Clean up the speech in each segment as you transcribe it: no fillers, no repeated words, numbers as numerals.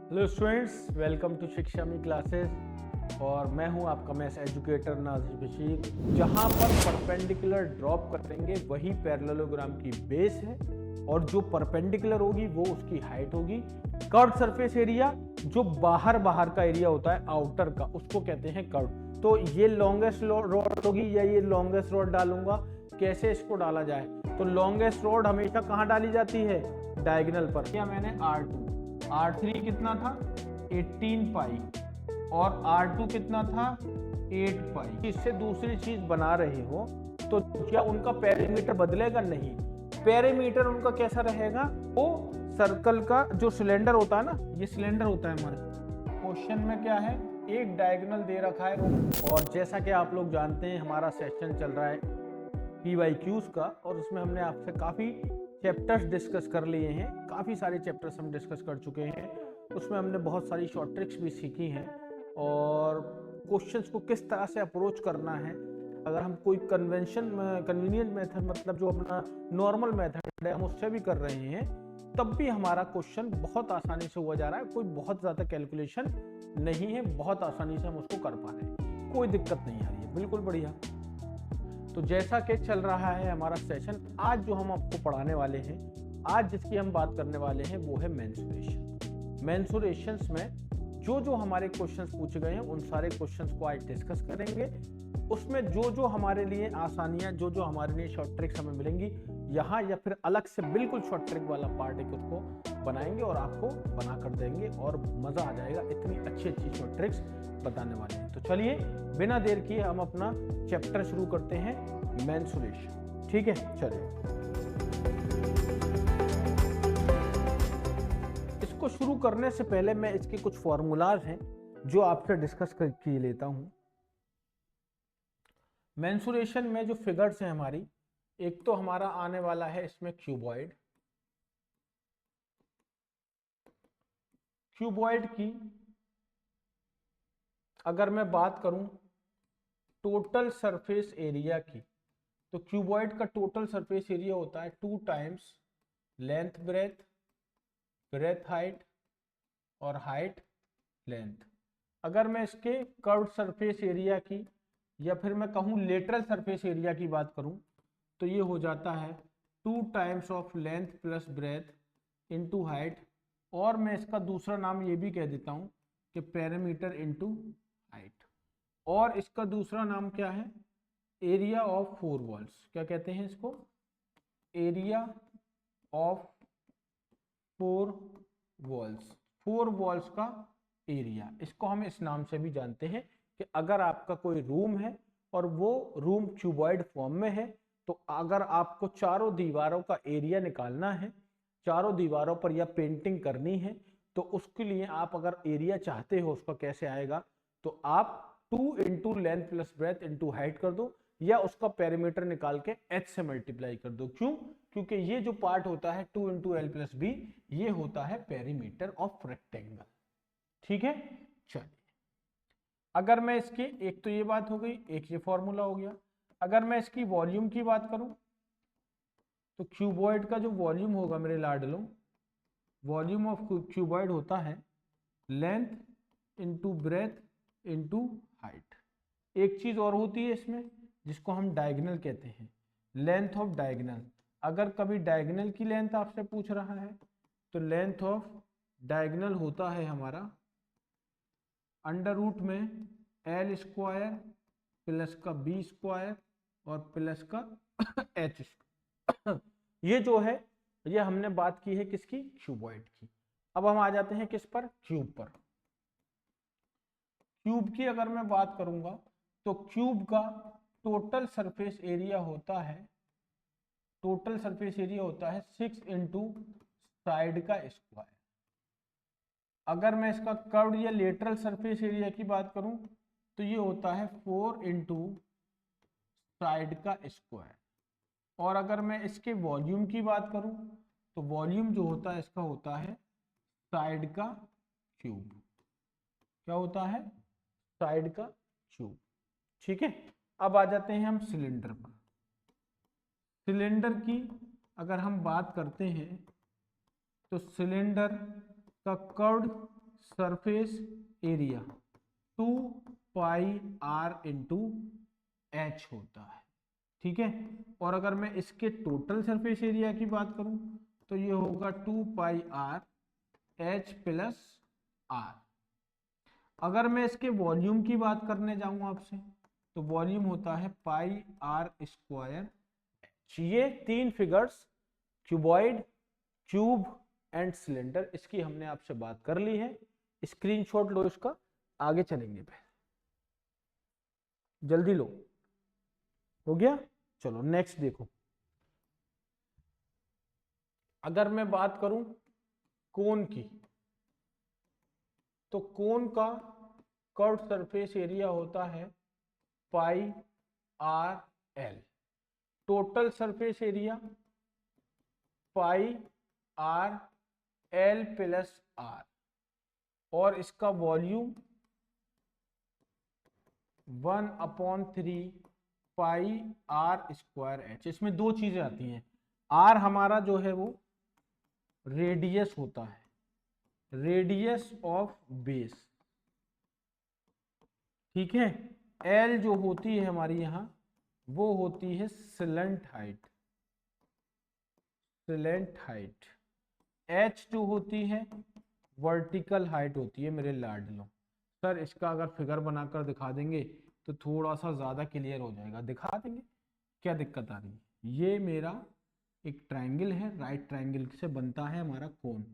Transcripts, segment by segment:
Hello students, welcome to शिक्षा मी classes. और मैं हूं आपका मैथ्स एजुकेटर नाजिर बशीर। जहां पर परपेंडिकुलर ड्रॉप करेंगे वही पैरेललोग्राम की बेस है, और जो परपेंडिकुलर होगी वो उसकी हाइट होगी। कर्व सरफेस एरिया, जो बाहर का एरिया होता है आउटर का, उसको कहते हैं कर्व। तो ये लॉन्गेस्ट रॉड होगी या ये लॉन्गेस्ट रॉड डालूंगा। कैसे इसको डाला जाए? तो लॉन्गेस्ट रॉड हमेशा कहाँ डाली जाती है? डायगोनल पर। या मैंने R2, R3 कितना था? 18 पाई, और R2 कितना था? 8 पाई। इससे दूसरी चीज बना रहे हो तो क्या उनका पेरीमीटर बदलेगा? नहीं। पेरीमीटर उनका कैसा रहेगा? वो सर्कल का जो सिलेंडर होता है ना, ये सिलेंडर होता है हमारे क्वेश्चन में क्या है, एक डायगोनल दे रखा है। और जैसा कि आप लोग जानते हैं, हमारा सेशन चल रहा है PYQs का, और उसमें हमने आपसे काफ़ी चैप्टर्स डिस्कस कर लिए हैं। काफ़ी सारे चैप्टर्स हम डिस्कस कर चुके हैं। उसमें हमने बहुत सारी शॉर्ट ट्रिक्स भी सीखी हैं, और क्वेश्चंस को किस तरह से अप्रोच करना है। अगर हम कोई कन्वीनियंट मेथड, मतलब जो अपना नॉर्मल मेथड है, हम उससे भी कर रहे हैं, तब भी हमारा क्वेश्चन बहुत आसानी से हुआ जा रहा है। कोई बहुत ज़्यादा कैलकुलेशन नहीं है, बहुत आसानी से हम उसको कर पा रहे हैं, कोई दिक्कत नहीं आ रही है, बिल्कुल बढ़िया। तो जैसा कि चल रहा है हमारा सेशन, आज जो हम आपको पढ़ाने वाले हैं, आज जिसकी हम बात करने वाले हैं, वो है मेंसुरेशन। मेंसुरेशंस में जो जो हमारे क्वेश्चंस पूछे गए हैं, उन सारे क्वेश्चंस को आज डिस्कस करेंगे। उसमें जो जो हमारे लिए आसानियां, जो जो हमारे लिए शॉर्ट ट्रिक्स हमें मिलेंगी यहाँ, या फिर अलग से बिल्कुल शॉर्ट ट्रिक वाला पार्ट एक उसको बनाएंगे और आपको बना कर देंगे, और मज़ा आ जाएगा। इतनी अच्छी अच्छी शॉर्ट ट्रिक्स बताने वाले हैं। तो चलिए बिना देर किए हम अपना चैप्टर शुरू करते हैं, मेंसुरेशन। ठीक है, चलिए। इसको शुरू करने से पहले मैं इसके कुछ फॉर्मूलाज हैं जो आपसे डिस्कस किए लेता हूं। मेंसुरेशन में जो फिगर्स हैं हमारी, एक तो हमारा आने वाला है इसमें क्यूबॉइड। क्यूबॉइड की अगर मैं बात करूं टोटल सरफेस एरिया की, तो क्यूबॉइड का टोटल सरफेस एरिया होता है 2 times length breadth, breadth height, और हाइट लेंथ। अगर मैं इसके कर्व सरफेस एरिया की, या फिर मैं कहूं लेटरल सरफेस एरिया की बात करूं, तो ये हो जाता है 2 times of length plus breadth into height. और मैं इसका दूसरा नाम ये भी कह देता हूं कि पेरीमीटर इनटू हाइट। और इसका दूसरा नाम क्या है? Area of 4 walls. क्या कहते हैं इसको? Area of 4 walls. 4 वॉल्स का एरिया, इसको हम इस नाम से भी जानते हैं कि अगर आपका कोई रूम है और वो रूम क्यूबॉइड फॉर्म में है, तो अगर आपको चारों दीवारों का एरिया निकालना है, चारों दीवारों पर या पेंटिंग करनी है, तो उसके लिए आप अगर एरिया चाहते हो, उसका कैसे आएगा? तो आप 2 into length plus breadth into height कर दो, या उसका पेरीमीटर निकाल के h से मल्टीप्लाई कर दो। क्यों? क्योंकि ये जो पार्ट होता है 2 इंटू एल प्लस बी, ये होता है पेरीमीटर ऑफ रेक्टेंगल। ठीक है, चलिए। अगर मैं इसकी, एक तो ये बात हो गई, एक ये फॉर्मूला हो गया। अगर मैं इसकी वॉल्यूम की बात करूं, तो क्यूबॉइड का जो वॉल्यूम होगा मेरे लाडलों, वॉल्यूम ऑफ क्यूबॉइड होता है length into breadth into height. एक चीज और होती है इसमें, जिसको हम डायगोनल कहते हैं, लेंथ ऑफ डायगोनल। अगर कभी डायगोनल की लेंथ आपसे पूछ रहा है, तो लेंथ ऑफ डायगोनल होता है हमारा अंडर रूट में एल स्क्वायर प्लस का बी स्क्वायर और प्लस का एच स्क्वायर। ये जो है, ये हमने बात की है किसकी? क्यूबॉइड की। अब हम आ जाते हैं किस पर? क्यूब पर। क्यूब की अगर मैं बात करूंगा, तो क्यूब का टोटल सरफेस एरिया होता है, टोटल सरफेस एरिया होता है 6 इंटू साइड का स्क्वायर। अगर मैं इसका कर्व्ड या लेटरल सरफेस एरिया की बात करूं, तो ये होता है 4 इंटू साइड का स्क्वायर। और अगर मैं इसके वॉल्यूम की बात करूं, तो वॉल्यूम जो होता है इसका होता है साइड का क्यूब। क्या होता है? साइड का क्यूब। ठीक है, अब आ जाते हैं हम सिलेंडर पर। सिलेंडर की अगर हम बात करते हैं, तो सिलेंडर का curved surface area 2 pi r into h होता है, ठीक है। और अगर मैं इसके टोटल सरफेस एरिया की बात करूं तो ये होगा 2 pi R H plus are. अगर मैं इसके वॉल्यूम की बात करने जाऊं आपसे तो वॉल्यूम होता है पाई आर स्क्वायर। ये तीन figures cuboid, cube and cylinder, इसकी हमने आपसे बात कर ली है। स्क्रीनशॉट लो इसका, आगे चलेंगे। जल्दी लो, हो गया। चलो नेक्स्ट देखो। अगर मैं बात करूं कोन की, तो कोन का कर्व सरफेस एरिया होता है pi R L. Total surface area pi R L plus R, और इसका volume 1/3 pi are square H. इसमें दो चीजें आती हैं। आर हमारा जो है वो रेडियस होता है, रेडियस ऑफ बेस, ठीक है। एल जो होती है हमारी यहां वो होती है slant height, slant height. H जो होती है वर्टिकल हाइट होती है मेरे लाडलों। सर इसका अगर फिगर बनाकर दिखा देंगे तो थोड़ा सा ज्यादा क्लियर हो जाएगा, दिखा देंगे, क्या दिक्कत आ रही है। ये मेरा एक ट्रायंगल है, राइट ट्रायंगल से बनता है हमारा कोन।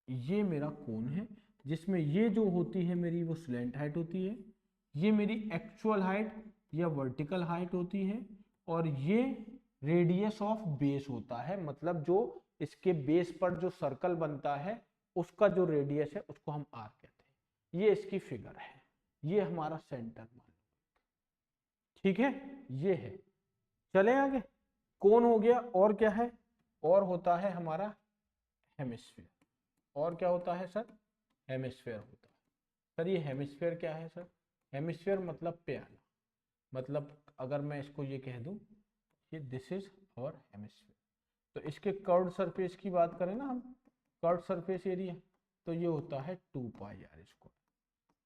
ये मेरा कोन है जिसमें ये जो होती है मेरी वो स्लेंट हाइट होती है, ये मेरी एक्चुअल हाइट या वर्टिकल हाइट होती है, और ये रेडियस ऑफ बेस होता है, मतलब जो इसके बेस पर जो सर्कल बनता है उसका जो रेडियस है उसको हम आर कहते हैं। ये इसकी फिगर है, ये हमारा सेंटर मान, ठीक है, ये है। चले आगे। कोन हो गया, और क्या है, और होता है हमारा हेमिस्फीयर। और क्या होता है सर, हेमिस्फीयर होता है। सर ये हेमिस्फीयर क्या है सर, हेमिस्फीयर मतलब प्याला, मतलब अगर मैं इसको ये कह दूं ये दिस इज आवर हेमिस्फीयर। तो इसके कर्व्ड सरफेस की बात करें ना हम, कर्व्ड सरफेस एरिया, तो ये होता है 2 पाई आर स्क्वायर।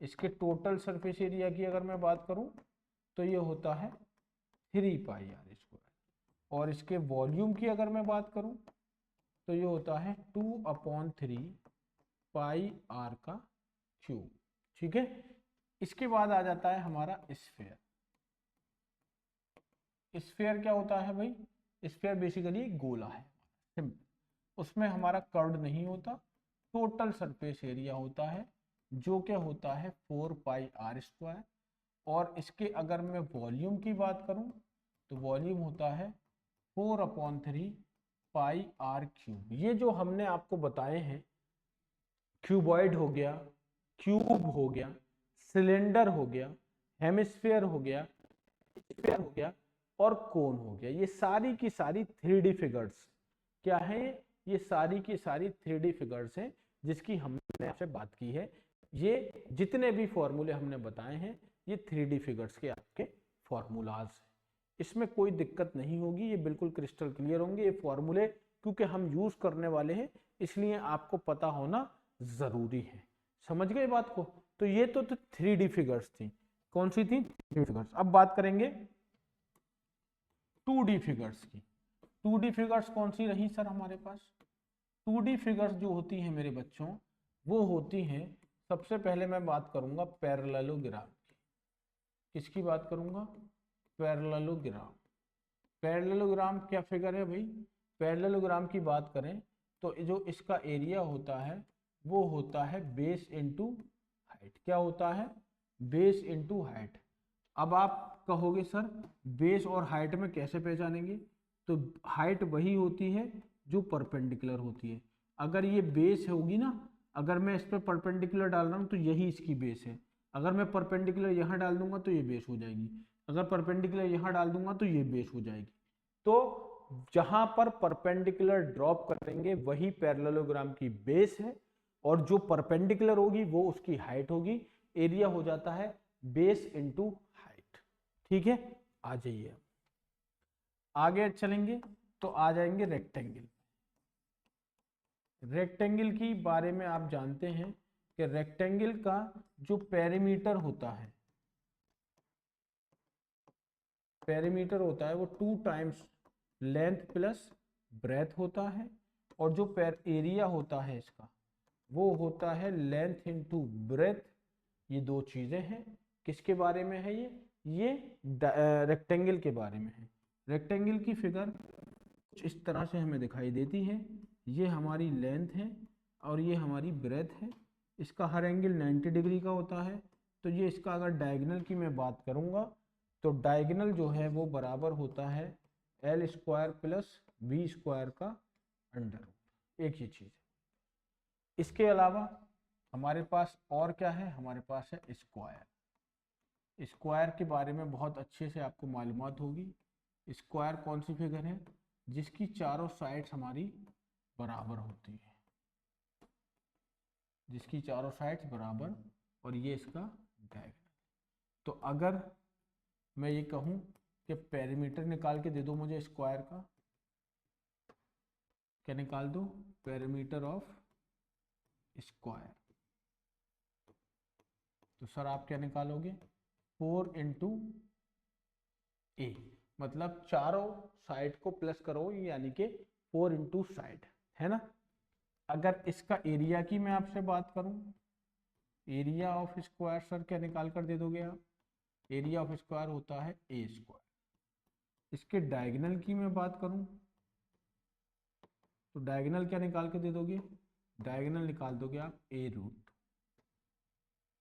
इसके टोटल सरफेस एरिया की अगर मैं बात करूं तो ये होता है 3 पाई आर स्क्वायर। और इसके वॉल्यूम की अगर मैं बात करूं तो ये होता है 2/3 पाई आर का क्यूब, ठीक है। इसके बाद आ जाता है हमारा स्फीयर। स्फीयर क्या होता है भाई, स्फीयर बेसिकली गोला है, सिंपल। उसमें हमारा कर्व नहीं होता, टोटल सरफेस एरिया होता है जो क्या होता है 4 पाई आर स्क्वायर। और इसके अगर मैं वॉल्यूम की बात करूं तो वॉल्यूम होता है 4/3 पाई आर क्यूब। ये जो हमने आपको बताए हैं, क्यूबॉइड हो गया, क्यूब हो गया, सिलेंडर हो गया, हेमिस्फीयर हो गया, स्फीयर हो गया, और कोन हो गया, ये सारी की सारी 3D फिगर्स क्या है, ये सारी की सारी 3D फिगर्स हैं जिसकी हमने आपसे बात की है। ये जितने भी फॉर्मूले हमने बताए हैं ये 3D फिगर्स के आपके फॉर्मूलाज हैं। इसमें कोई दिक्कत नहीं होगी, ये बिल्कुल क्रिस्टल क्लियर होंगे ये फॉर्मूले, क्योंकि हम यूज करने वाले हैं इसलिए आपको पता होना जरूरी है। समझ गए बात को। तो ये तो 3D फिगर्स थी। कौन सी थी, 3D फिगर्स। अब बात करेंगे 2D फिगर्स की। 2D फिगर्स कौन सी रही सर हमारे पास। 2D फिगर्स जो होती हैं मेरे बच्चों वो होती हैं, सबसे पहले मैं बात करूंगा पैरेललोग्राम की। किसकी बात करूंगा, पैरेललोग्राम। पैरेललोग्राम क्या फिगर है भाई, पैरेललोग्राम की बात करें तो जो इसका एरिया होता है वो होता है बेस इंटू हाइट। क्या होता है, बेस इंटू हाइट। अब आप कहोगे सर बेस और हाइट में कैसे पहचानेंगे, तो हाइट वही होती है जो परपेंडिकुलर होती है। अगर ये बेस होगी ना, अगर मैं इस पर परपेंडिकुलर डाल रहा हूँ तो यही इसकी बेस है। अगर मैं परपेंडिकुलर यहाँ डाल दूंगा तो ये बेस हो जाएगी, अगर परपेंडिकुलर यहाँ डाल दूंगा तो ये बेस हो जाएगी। तो जहां पर परपेंडिकुलर ड्रॉप करेंगे वही पैरेललोग्राम की बेस है, और जो परपेंडिकुलर होगी वो उसकी हाइट होगी। एरिया हो जाता है बेस इंटू हाइट, ठीक है। आ जाइए आगे चलेंगे तो आ जाएंगे रेक्टेंगल। रेक्टेंगल की बारे में आप जानते हैं कि रेक्टेंगल का जो पेरीमीटर होता है, पेरीमीटर होता है वो 2 टाइम्स लेंथ प्लस ब्रेथ होता है, और जो एरिया होता है इसका वो होता है लेंथ इंटू ब्रेथ। ये दो चीजें हैं। किसके बारे में है ये रेक्टेंगल के बारे में है। रेक्टेंगल की फिगर कुछ इस तरह से हमें दिखाई देती है। ये हमारी लेंथ है और ये हमारी ब्रेथ है। इसका हर एंगल 90 डिग्री का होता है। तो ये इसका अगर डायगोनल की मैं बात करूंगा तो डायगोनल जो है वो बराबर होता है L square plus B square का अंडर रूट। एक ही चीज है। इसके अलावा हमारे पास और क्या है, हमारे पास है स्क्वायर। स्क्वायर के बारे में बहुत अच्छे से आपको मालूमात होगी। स्क्वायर कौन सी फिगर है, जिसकी चारों साइड्स हमारी बराबर होती है, जिसकी चारों साइड्स बराबर, और ये इसका डायगोनल। तो अगर मैं ये कहूं कि पेरीमीटर निकाल के दे दो मुझे स्क्वायर का, क्या निकाल दो, पेरीमीटर ऑफ स्क्वायर, तो सर आप क्या निकालोगे, 4 इंटू ए, मतलब चारों साइड को प्लस करो यानी कि 4 इंटू साइड, है ना। अगर इसका एरिया की मैं आपसे बात करूं, एरिया ऑफ स्क्वायर सर क्या निकाल कर दे दोगे आप, एरिया ऑफ स्क्वायर होता है ए स्क्वायर। इसके डायगोनल की मैं बात करूं तो डायगोनल क्या निकाल के दे दोगे, डायगोनल निकाल दोगे आप ए रूट।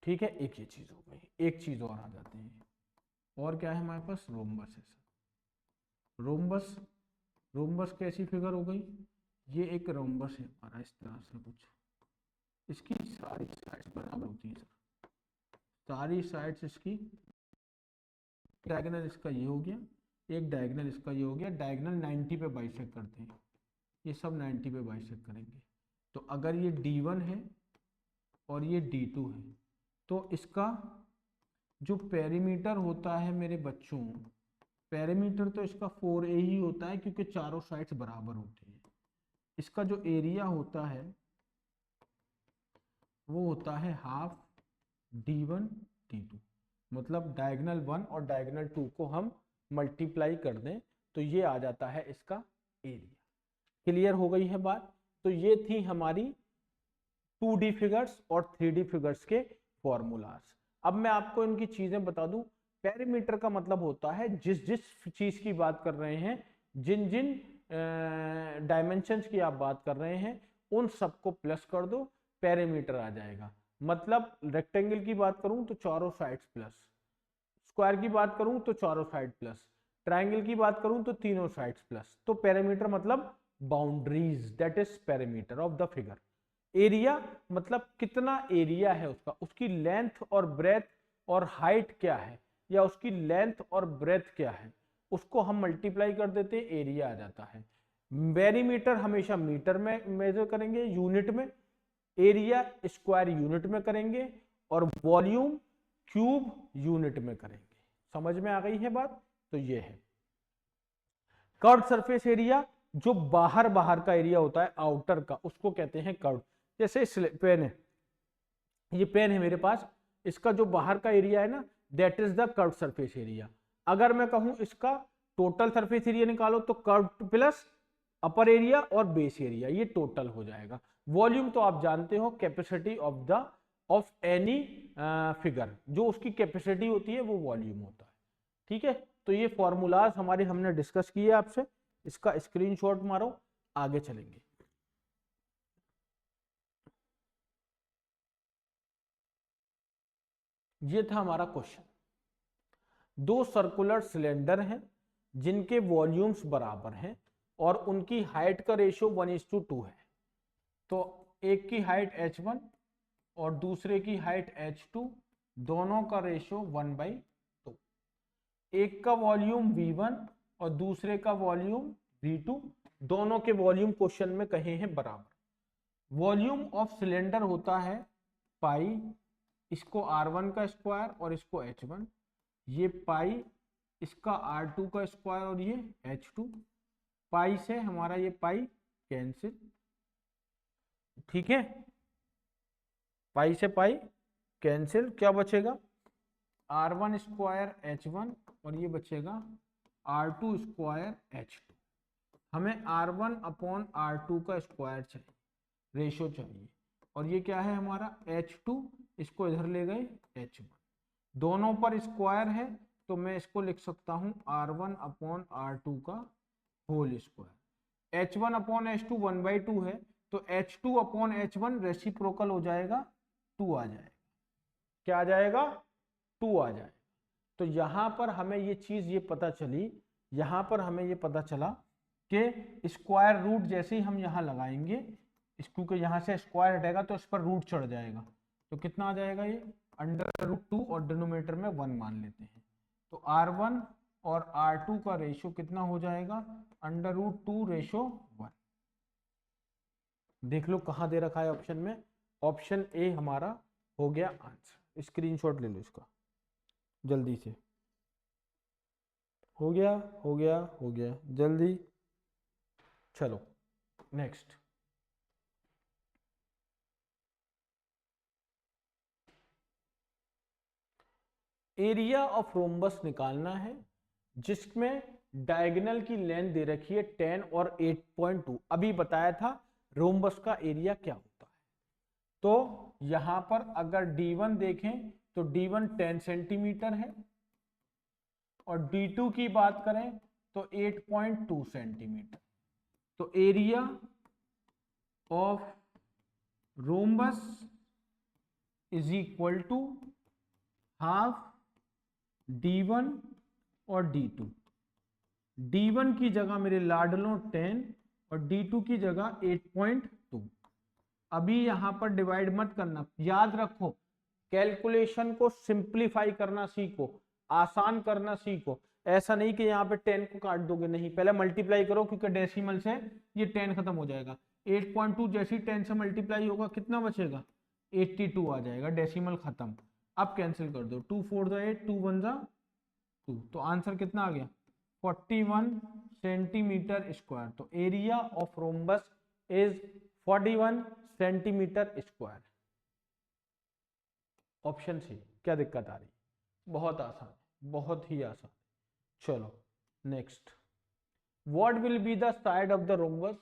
ठीक है, एक ये चीज हो गई। एक चीज और आ जाती है, और क्या है हमारे पास, रोम्बस है सर। रोम्बस, रोम्बस कैसी फिगर हो गई, ये एक रोम्बस है हमारा इस तरह से कुछ, इसकी सारी साइड्स बराबर होती है सर, सारी साइड्स इसकी, डायगोनल इसका ये हो गया, एक डायगोनल इसका ये हो गया, डायगोनल 90 पे बाइसेक्ट करते हैं, ये सब 90 पे बाइसेक्ट करेंगे। तो अगर ये D1 है और ये D2 है तो इसका जो पेरीमीटर होता है मेरे बच्चों, पेरीमीटर तो इसका 4A ही होता है क्योंकि चारों साइड्स बराबर होती है। इसका जो एरिया होता है वो होता है हाफ D1 D2, मतलब डायगोनल 1 और डायगोनल 2 को हम मल्टीप्लाई कर दें तो ये आ जाता है इसका एरिया। क्लियर हो गई है बात। तो ये थी हमारी 2D फिगर्स और 3D फिगर्स के फॉर्मूलाज। अब मैं आपको इनकी चीजें बता दूं। पेरीमीटर का मतलब होता है जिस जिस चीज की बात कर रहे हैं, जिन जिन डायमेंशंस की आप बात कर रहे हैं, उन सबको प्लस कर दो, पेरीमीटर आ जाएगा। मतलब रेक्टेंगल की बात करूं तो चारों साइड्स प्लस, स्क्वायर की बात करूं तो चारों साइड प्लस, ट्राइंगल की बात करूं तो तीनों साइड्स प्लस। तो पेरीमीटर मतलब boundaries, that is perimeter of the figure. Area मतलब कितना एरिया है उसका, उसकी लेंथ और ब्रेथ और हाइट क्या है, या उसकी लेंथ और ब्रेथ क्या है, उसको हम मल्टीप्लाई कर देते हैं, एरिया आ जाता है। पेरीमीटर हमेशा मीटर में मेजर करेंगे, यूनिट में, एरिया स्क्वायर यूनिट में करेंगे, और वॉल्यूम क्यूब यूनिट में करेंगे। समझ में आ गई है बात। तो ये है कर्व सरफेस एरिया, जो बाहर बाहर का एरिया होता है आउटर का, उसको कहते हैं कर्व। जैसे पेन है, ये पेन है मेरे पास, इसका जो बाहर का एरिया है ना, that is the curve surface area. अगर मैं कहूं इसका टोटल सरफेस एरिया निकालो तो कर्व प्लस अपर एरिया और बेस एरिया, ये टोटल हो जाएगा। वॉल्यूम तो आप जानते हो, कैपेसिटी ऑफ एनी फिगर, जो उसकी कैपेसिटी होती है वो वॉल्यूम होता है। ठीक है, तो ये फॉर्मूलाज हमारे हमने डिस्कस किए आपसे, इसका स्क्रीनशॉट मारो, आगे चलेंगे। ये था हमारा क्वेश्चन। दो सर्कुलर सिलेंडर हैं जिनके वॉल्यूम्स बराबर हैं और उनकी हाइट का रेशियो 1:2 है। तो एक की हाइट h1 और दूसरे की हाइट h2, दोनों का रेशियो 1/2। एक का वॉल्यूम V1 और दूसरे का वॉल्यूम V2, दोनों के वॉल्यूम क्वेश्चन में कहे हैं बराबर। वॉल्यूम ऑफ सिलेंडर होता है पाई, इसको R1 का स्क्वायर और इसको H1, ये पाई, इसका R2 का स्क्वायर और ये H2, पाई से हमारा ये पाई कैंसिल। ठीक है, पाई से पाई कैंसिल, क्या बचेगा R1 स्क्वायर H1 और ये बचेगा R2 स्क्वायर H2। हमें R1 अपॉन R2 का स्क्वायर चाहिए, रेशो चाहिए, और ये क्या है हमारा H2, इसको इधर ले गए H1, दोनों पर स्क्वायर है तो मैं इसको लिख सकता हूं R1 अपॉन R2 का whole square. H1 upon H2 1/2 है तो H2 अपॉन H1 रेसिप्रोकल हो जाएगा, 2 आ जाएगा। क्या आ जाएगा? 2 आ जाएगा। तो यहां पर हमें ये चीज ये पता चली, यहां पर हमें ये पता चला कि स्क्वायर रूट जैसे ही हम यहां लगाएंगे, क्योंकि यहां से स्क्वायर हटेगा तो इस पर रूट चढ़ जाएगा, तो कितना आ जाएगा ये √2 और डिनोमिनेटर में 1 मान लेते हैं, तो R1 और R2 का रेशो कितना हो जाएगा √2:1। देख लो कहां दे रखा है ऑप्शन में, ऑप्शन ए हमारा हो गया आंसर। स्क्रीनशॉट ले लो इसका जल्दी से। हो गया हो गया हो गया, जल्दी चलो नेक्स्ट। एरिया ऑफ रोम्बस निकालना है जिसमें डायगोनल की लेंथ दे रखी है 10 और 8.2। अभी बताया था रोम्बस का एरिया क्या होता है। तो यहां पर अगर D1 देखें तो D1 10 सेंटीमीटर है और D2 की बात करें तो 8.2 सेंटीमीटर। तो area of rhombus is equal to half D1 और D2। D1 की जगह मेरे लाडलों 10 और D2 की जगह 8.2। अभी यहां पर डिवाइड मत करना, याद रखो कैलकुलेशन को सिंप्लीफाई करना सीखो, आसान करना सीखो। ऐसा नहीं कि यहाँ पे 10 को काट दोगे, नहीं, पहले मल्टीप्लाई करो क्योंकि डेसिमल से ये 10 खत्म हो जाएगा। 8.2 जैसी 10 से मल्टीप्लाई होगा कितना बचेगा 82 आ जाएगा, डेसिमल खत्म। अब कैंसिल कर दो, 2 4 8, 2 1 2, तो आंसर कितना आ गया 41 सेंटीमीटर स्क्वायर। तो area of rhombus is 41 centimetre square. Option C. क्या दिक्कत आ रही? बहुत आसान, बहुत ही आसान। चलो next. What will be the side of the rhombus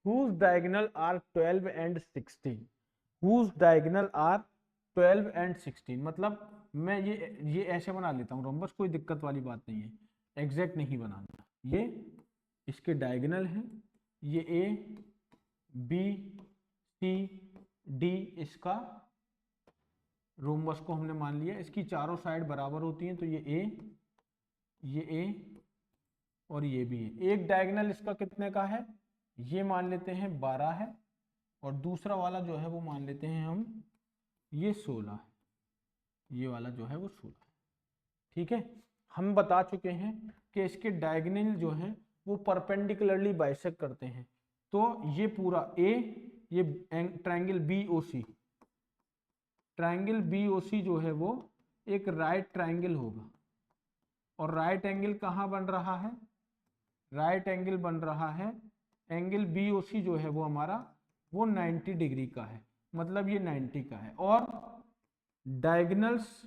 whose diagonal are 12 and 16? whose diagonal are 12 and 16 मतलब मैं ये ऐसे बना लेता हूँ रोम्बस, कोई दिक्कत वाली बात नहीं है, एग्जैक्ट नहीं बनाना। ये इसके डायगोनल है, ये ए बी सी डी इसका रोम्बस को हमने मान लिया, इसकी चारों साइड बराबर होती हैं, तो ये ए और ये भी है। एक डायगोनल इसका कितने का है, ये मान लेते हैं 12 है, और दूसरा वाला जो है वो मान लेते हैं हम ये 16 है, ये वाला जो है वो 16 है। ठीक है, हम बता चुके हैं कि इसके डायगोनल जो है वो परपेंडिकुलरली बाइसेक्ट करते हैं। तो ये पूरा ए, ये ट्रायंगल BOC जो है वो एक राइट ट्रायंगल होगा, और राइट एंगल कहाँ बन रहा है, राइट एंगल बन रहा है, एंगल BOC जो है वो हमारा वो 90 डिग्री का है, मतलब ये 90 का है। और diagonals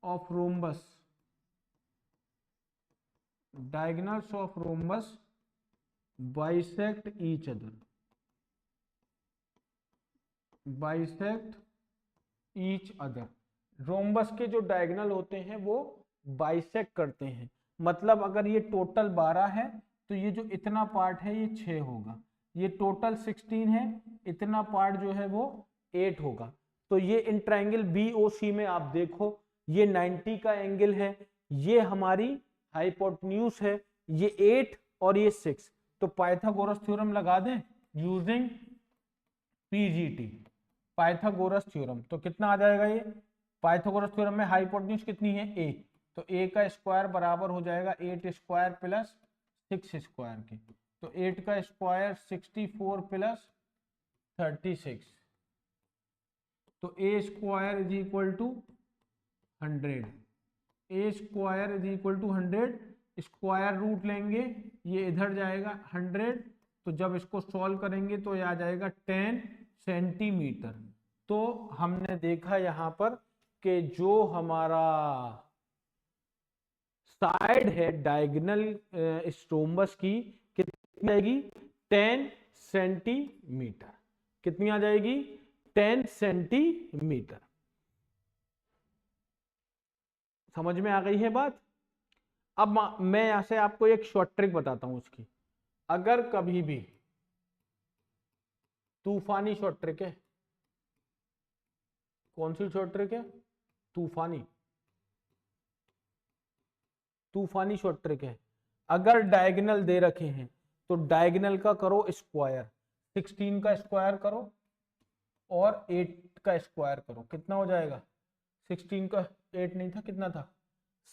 of rhombus bisect each other. Rhombus के जो डायगोनल होते हैं वो बाइसेक्ट करते हैं, मतलब अगर ये टोटल 12 है तो ये जो इतना पार्ट है ये 6 होगा, ये टोटल 16 है, इतना पार्ट जो है वो 8 होगा। तो ये इन ट्रायंगल BOC में आप देखो, ये 90 का एंगल है, ये हमारी हाइपोटेन्यूज है, ये 8 और ये 6। तो पाइथागोरस थ्योरम लगा दें यूजिंग PGT, पाइथागोरस थ्योरम। तो कितना आ जाएगा ये, पाइथागोरस थ्योरम में हाइपोटेन्यूज कितनी है a, तो a का स्क्वायर बराबर हो जाएगा 8 स्क्वायर प्लस 6 स्क्वायर के, तो 8 का स्क्वायर 64 प्लस 36, तो a square is equal to 100, a square is equal to 100, square root लेंगे ये इधर जाएगा 100, तो जब इसको सॉल्व करेंगे तो ये आ जाएगा 10 सेंटीमीटर। तो हमने देखा यहाँ पर कि जो हमारा साइड है डायगोनल स्ट्रोम्बस की कितनी आएगी 10 सेंटीमीटर। कितनी आ जाएगी 10 सेंटीमीटर। समझ में आ गई है बात। अब मैं यहां से आपको एक शॉर्ट ट्रिक बताता हूं उसकी। अगर कभी भी तूफानी शॉर्ट ट्रिक है, कौन सी शॉर्ट ट्रिक है? तूफानी, तूफानी शॉर्ट ट्रिक है। अगर डायगोनल दे रखे हैं तो डायगोनल का करो स्क्वायर, 16 का स्क्वायर करो और 8 का स्क्वायर करो। कितना हो जाएगा? 16 का 8 नहीं था, कितना था?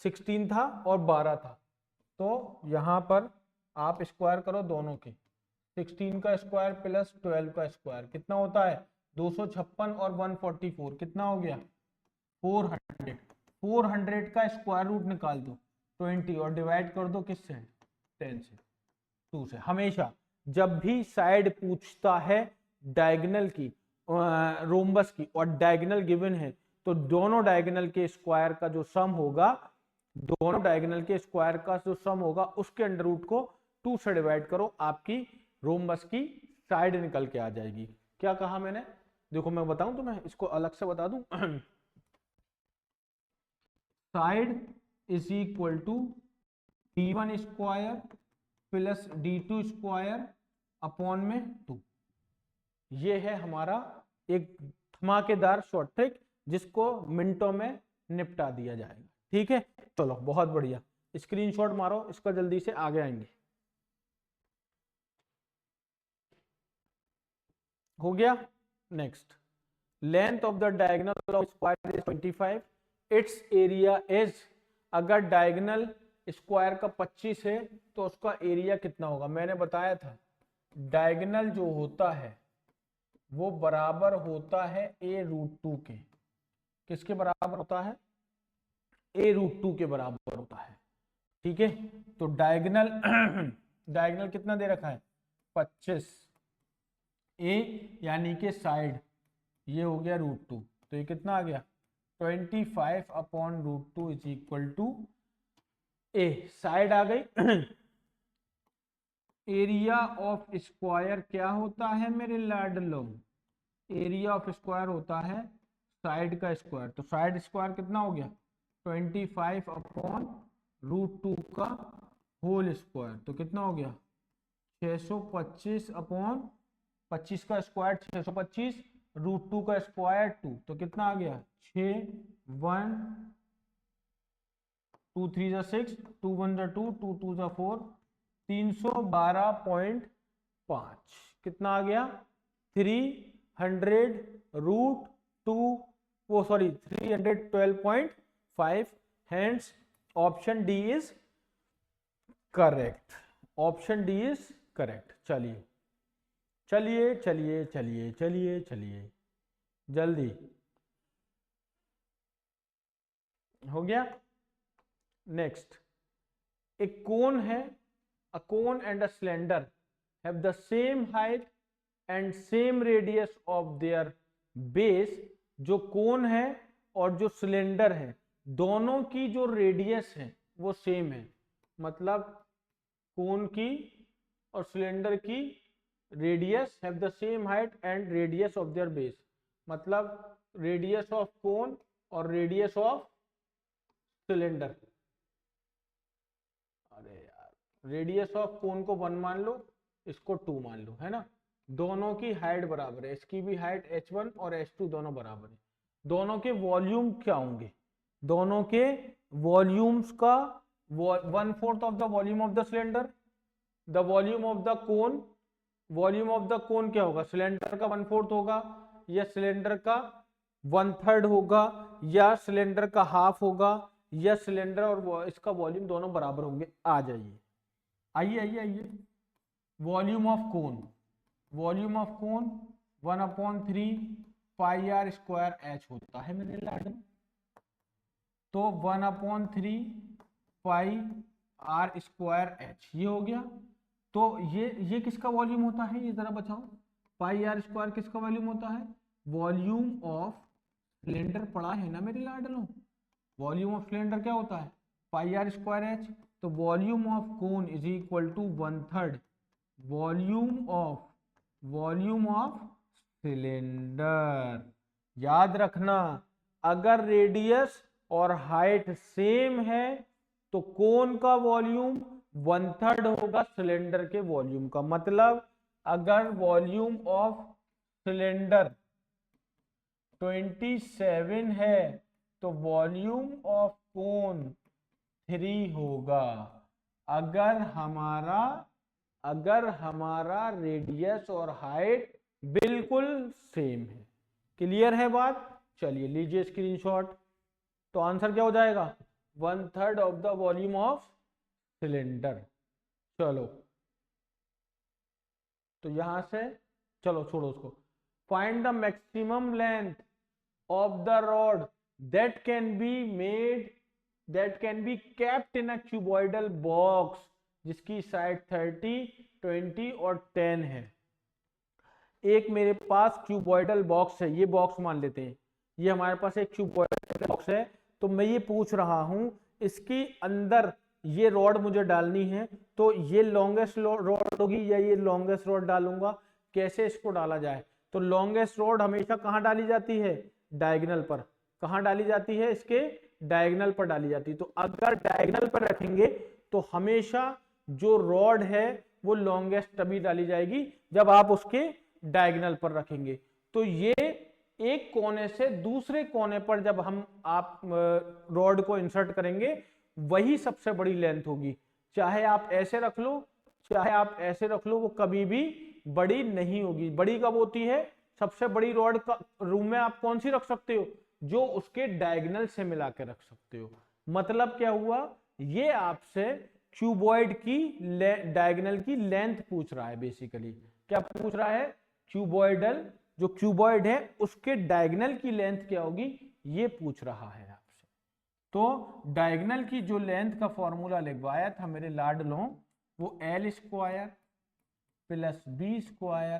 16 था और 12 था। तो यहां पर आप स्क्वायर करो दोनों के, 16 का स्क्वायर प्लस 12 का स्क्वायर कितना होता है? 256 और 144 कितना हो गया? 400। 400 का स्क्वायर रूट निकाल दो 20 और डिवाइड कर दो किससे? 10 से, 2 से। हमेशा जब भी साइड पूछता है डायगोनल की, रोम्बस की, और डायगोनल गिवन है, तो दोनों डायगोनल के स्क्वायर का जो सम होगा, दोनों डायगोनल के स्क्वायर का जो सम होगा उसके अंडर रूट को 2 से डिवाइड करो, आपकी रोम्बस की साइड निकल के आ जाएगी। क्या कहा मैंने? देखो मैं बताऊं तो मैं इसको अलग से बता दूं। Side is equal to d1 square plus d2 square upon में 2। ये है हमारा एक धमाकेदार शॉर्ट ट्रिक जिसको मिनटों में निपटा दिया जाएगा। ठीक है, चलो बहुत बढ़िया। स्क्रीनशॉट मारो इसका, जल्दी से आगे आएंगे। हो गया। Next, length of the diagonal of square is 25, it's area is. अगर डायगोनल स्क्वायर का 25 है तो उसका एरिया कितना होगा? मैंने बताया था डायगोनल जो होता है वो बराबर होता है a√2 के। किसके बराबर होता है? a√2 के बराबर होता है। ठीक है, तो डायगोनल डायगोनल कितना दे रखा है? 25। a यानी कि साइड, ये हो गया √2, तो ये कितना आ गया? 25 upon √2 is equal to a। Side आ गई। एरिया ऑफ स्क्वायर क्या होता है मेरे लाडलों? एरिया ऑफ स्क्वायर होता है साइड का स्क्वायर। तो साइड स्क्वायर कितना हो गया? 25 अपॉन √2 का होल स्क्वायर, तो कितना हो गया? 625 अपॉन 25 का स्क्वायर 625, √2 का स्क्वायर 2, तो कितना आ गया? 6 1 2 3 जा 6, 2 1 जा 2, 2 2 जा 4, 312.5। कितना आ गया? 300√2, वो sorry 312.5। Hence option D is correct. Option D is correct. चलिए चलिए चलिए चलिए चलिए चलिए, जल्दी हो गया। नेक्स्ट, एक कोन है, a cone and a cylinder have the same height and same radius of their base। जो कोन है और जो सिलेंडर है दोनों की जो रेडियस है वो सेम है। मतलब कोन की और सिलेंडर की radius have the same height and radius of their base. मतलब रेडियस ऑफ कोन और रेडियस ऑफ सिलेंडर। अरे यार, रेडियस ऑफ कोन को 1 मान लो, इसको 2 मान लो, है ना। दोनों की हाइट बराबर है, इसकी भी हाइट h1 और h2 दोनों बराबर है। दोनों के वॉल्यूम क्या होंगे? दोनों के वॉल्यूम्स का 1/4 of the volume of the cylinder. The volume of the cone, volume of the cone क्या होगा? सिलेंडर का 1/4 होगा, या सिलेंडर का 1/3 होगा, या सिलेंडर का हाफ होगा, या सिलेंडर और इसका वॉल्यूम दोनों बराबर होंगे। आ जाइए, आइए आइए आइए। Volume of cone, volume of cone 1/3 pi are square h होता है मेरे लाड में। तो 1/3 पाई आर स्क्वायर एच ये हो गया। तो ये किसका वॉल्यूम होता है, ये जरा बचाओ। पाई आर स्क्वायर किसका वॉल्यूम होता है, वॉल्यूम ऑफ सिलेंडर पड़ा है ना मेरे लाडलो। वॉल्यूम ऑफ सिलेंडर क्या होता है, पाई आर स्क्वायर एच। तो volume of cone is equal to 1/3 volume of cylinder. याद रखना, अगर रेडियस और हाइट सेम है तो कोन का वॉल्यूम 1/3 होगा सिलेंडर के वॉल्यूम का। मतलब अगर वॉल्यूम ऑफ सिलेंडर 27 है तो वॉल्यूम ऑफ कोन 3 होगा। अगर हमारा रेडियस और हाइट बिल्कुल सेम है। क्लियर है बात? चलिए लीजिए स्क्रीनशॉट। तो आंसर क्या हो जाएगा, 1/3 of the volume of cylinder. चलो तो यहां से, चलो छोड़ो उसको। Find the maximum length of the rod that can be kept in a cuboidal box, जिसकी साइड 30, 20 और 10 है। एक मेरे पास क्यूबॉइडल बॉक्स है, ये बॉक्स मान लेते हैं, ये हमारे पास एक क्यूबॉइडल बॉक्स है। तो मैं ये पूछ रहा हूं इसके अंदर ये रॉड मुझे डालनी है, तो ये लॉन्गेस्ट रॉड होगी या ये लॉन्गेस्ट रॉड डालूंगा। कैसे इसको डाला जाए, तो लॉन्गेस्ट रॉड हमेशा कहां डाली जाती है, डायगोनल पर। कहां डाली जाती है, इसके डायगोनल पर डाली जाती है। तो अगर डायगोनल पर रखेंगे तो हमेशा जो रॉड है वो लॉन्गेस्ट तभी डाली जाएगी जब आप उसके डायगोनल पर रखेंगे। तो ये एक कोने से दूसरे कोने पर जब आप रॉड को इंसर्ट करेंगे वही सबसे बड़ी लेंथ होगी। चाहे आप ऐसे रख लो, चाहे आप ऐसे रख लो, वो कभी भी बड़ी नहीं होगी। बड़ी कब होती है, सबसे बड़ी रॉड का रूम में आप कौन सी रख सकते हो, जो उसके डायगोनल से मिला के रख सकते हो। मतलब क्या हुआ, ये आपसे क्यूबॉइड की डायगोनल की लेंथ पूछ रहा है। बेसिकली क्या पूछ रहा है, क्यूबॉइडल, जो क्यूबॉइड है उसके डायगोनल की लेंथ क्या होगी, ये पूछ रहा है आपसे। तो डायगोनल की जो लेंथ का फॉर्मूला लिखवाया था मेरे लाडलों, वो L square plus B square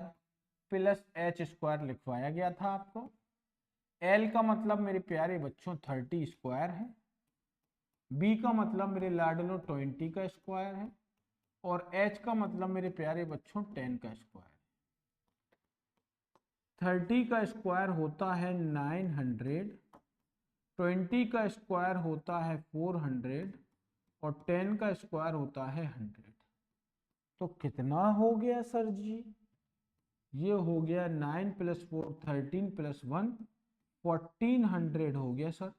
plus H square लिखवाया गया था आपको। एल का मतलब मेरे प्यारे बच्चों 30 स्क्वायर है, बी का मतलब मेरे लाडलों 20 का स्क्वायर है, और एच का मतलब मेरे प्यारे बच्चों 10 का स्क्वायर। 30 का स्क्वायर होता है 900, 20 का स्क्वायर होता है 400 और 10 का स्क्वायर होता है 100। तो कितना हो गया सर जी, ये हो गया 9 + 4 13 + 1 1400 हो गया सर।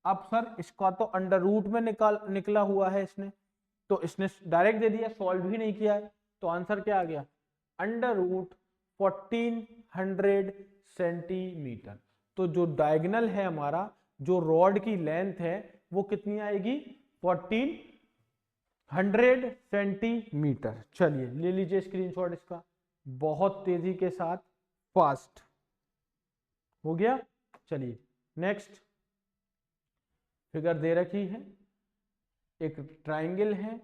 अब सर इसका तो अंडर रूट में निकला हुआ है इसने, तो इसने डायरेक्ट दे दिया, सॉल्व भी नहीं किया है। तो आंसर क्या आ गया, अंडर रूट 1400 सेंटीमीटर। तो जो डायगोनल है हमारा, जो रॉड की लेंथ है वो कितनी आएगी, 1400 सेंटीमीटर। चलिए ले लीजिए स्क्रीनशॉट इसका, बहुत तेजी के साथ, फास्ट हो गया। चलिए नेक्स्ट फिगर दे रखी है, एक ट्राइंगल है,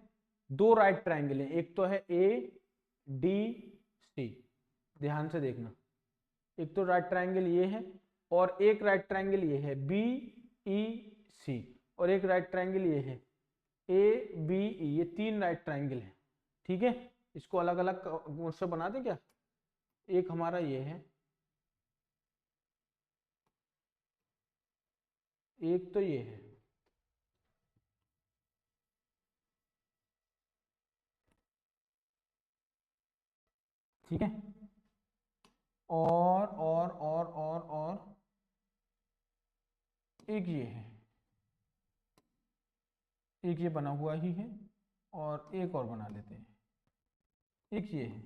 दो राइट ट्राइंगल है, एक तो है ए डी सी, ध्यान से देखना। एक तो राइट ट्राइंगल ये है और एक राइट ट्राइंगल ये है बी ई सी, और एक राइट ट्राइंगल ये है ए बी ई, ये तीन राइट ट्राइंगल है। ठीक है, इसको अलग अलग मुझसे बना दें क्या। एक हमारा ये है, एक तो ये है, ठीक है, और एक ये है, एक ये बना हुआ ही है, और एक और बना लेते हैं, एक ये है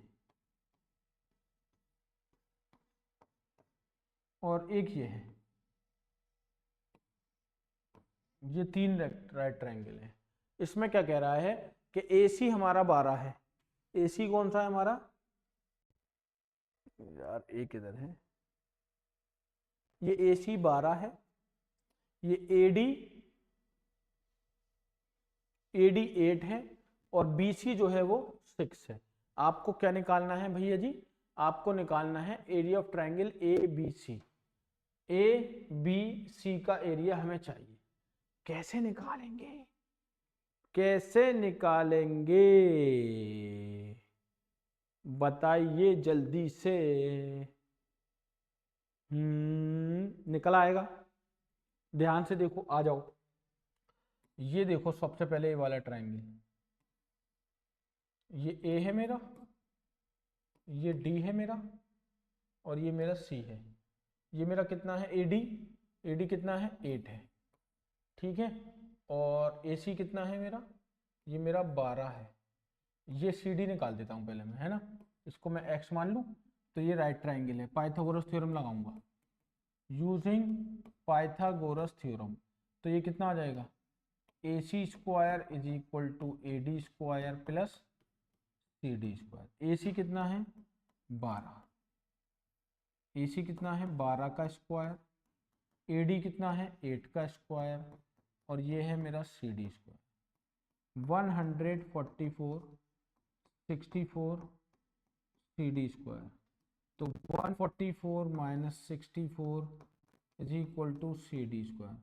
और एक ये है। ये तीन राइट ट्रायंगल है। इसमें क्या कह रहा है कि AC हमारा 12 है। AC कौन सा है हमारा, यार एक इधर है, ये AC 12 है, ये AD 8 है, और BC जो है वो 6 है। आपको क्या निकालना है भैया जी, आपको निकालना है area of triangle A B C. A B C का एरिया हमें चाहिए। कैसे निकालेंगे, कैसे निकालेंगे बताइए जल्दी से। निकल आएगा, ध्यान से देखो, आ जाओ। ये देखो सबसे पहले ये वाला ट्राइंगल, ये ए है मेरा, ये डी है मेरा, और ये मेरा सी है। ये मेरा कितना है एडी, एडी कितना है 8 है, ठीक है। और एसी कितना है मेरा, ये मेरा 12 है। ये सी डी निकाल देता हूँ पहले मैं, है ना, इसको मैं एक्स मान लूँ। तो ये राइट ट्राइंगल है, पाइथागोरस थ्योरम लगाऊंगा, यूजिंग पाइथागोरस थ्योरम। तो ये कितना आ जाएगा, A C square is equal to A D square plus C D square. A C कितना है 12, ए सी कितना है 12 का स्क्वायर, ए डी कितना है 8 का स्क्वायर, और ये है मेरा C D square. 144 64 C D square. तो 144 minus 64 is equal to C D square.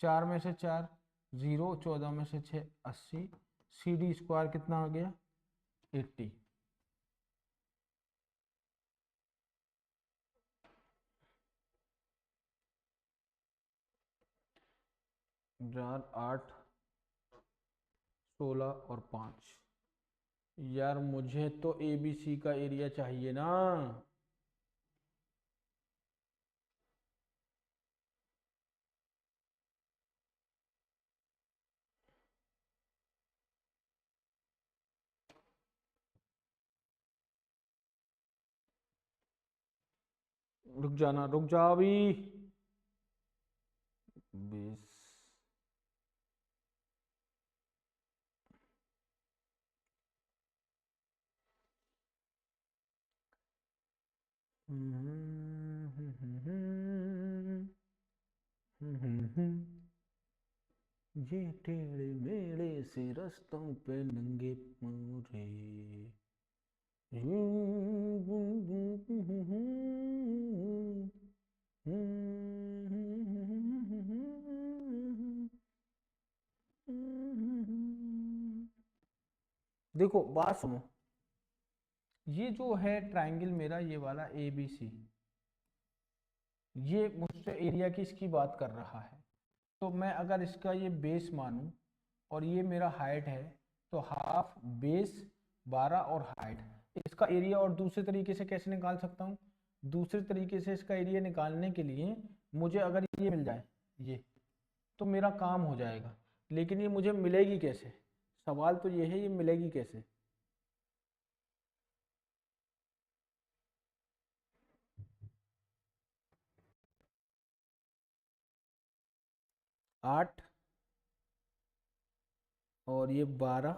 4 में से 4 0, 14 में से 6 80, सी डी स्क्वायर कितना आ गया 80। यार 8 16 और 5, यार मुझे तो ए बी सी का एरिया चाहिए ना। रुक जाना, रुक जा अभी। 20, ये टेढ़े मेढ़े से रास्तों पे नंगे पूरे। देखो बात सुनो, ये जो है ट्राइंगल मेरा ये वाला ए बी सी, ये मुझसे एरिया की इसकी बात कर रहा है। तो मैं अगर इसका ये बेस मानूं और ये मेरा हाइट है, तो हाफ बेस 12 और हाइट, इसका एरिया और दूसरे तरीके से कैसे निकाल सकता हूँ। दूसरे तरीके से इसका एरिया निकालने के लिए मुझे अगर ये मिल जाए ये, तो मेरा काम हो जाएगा। लेकिन ये मुझे मिलेगी कैसे, सवाल तो ये है, ये मिलेगी कैसे। 8 और ये 12,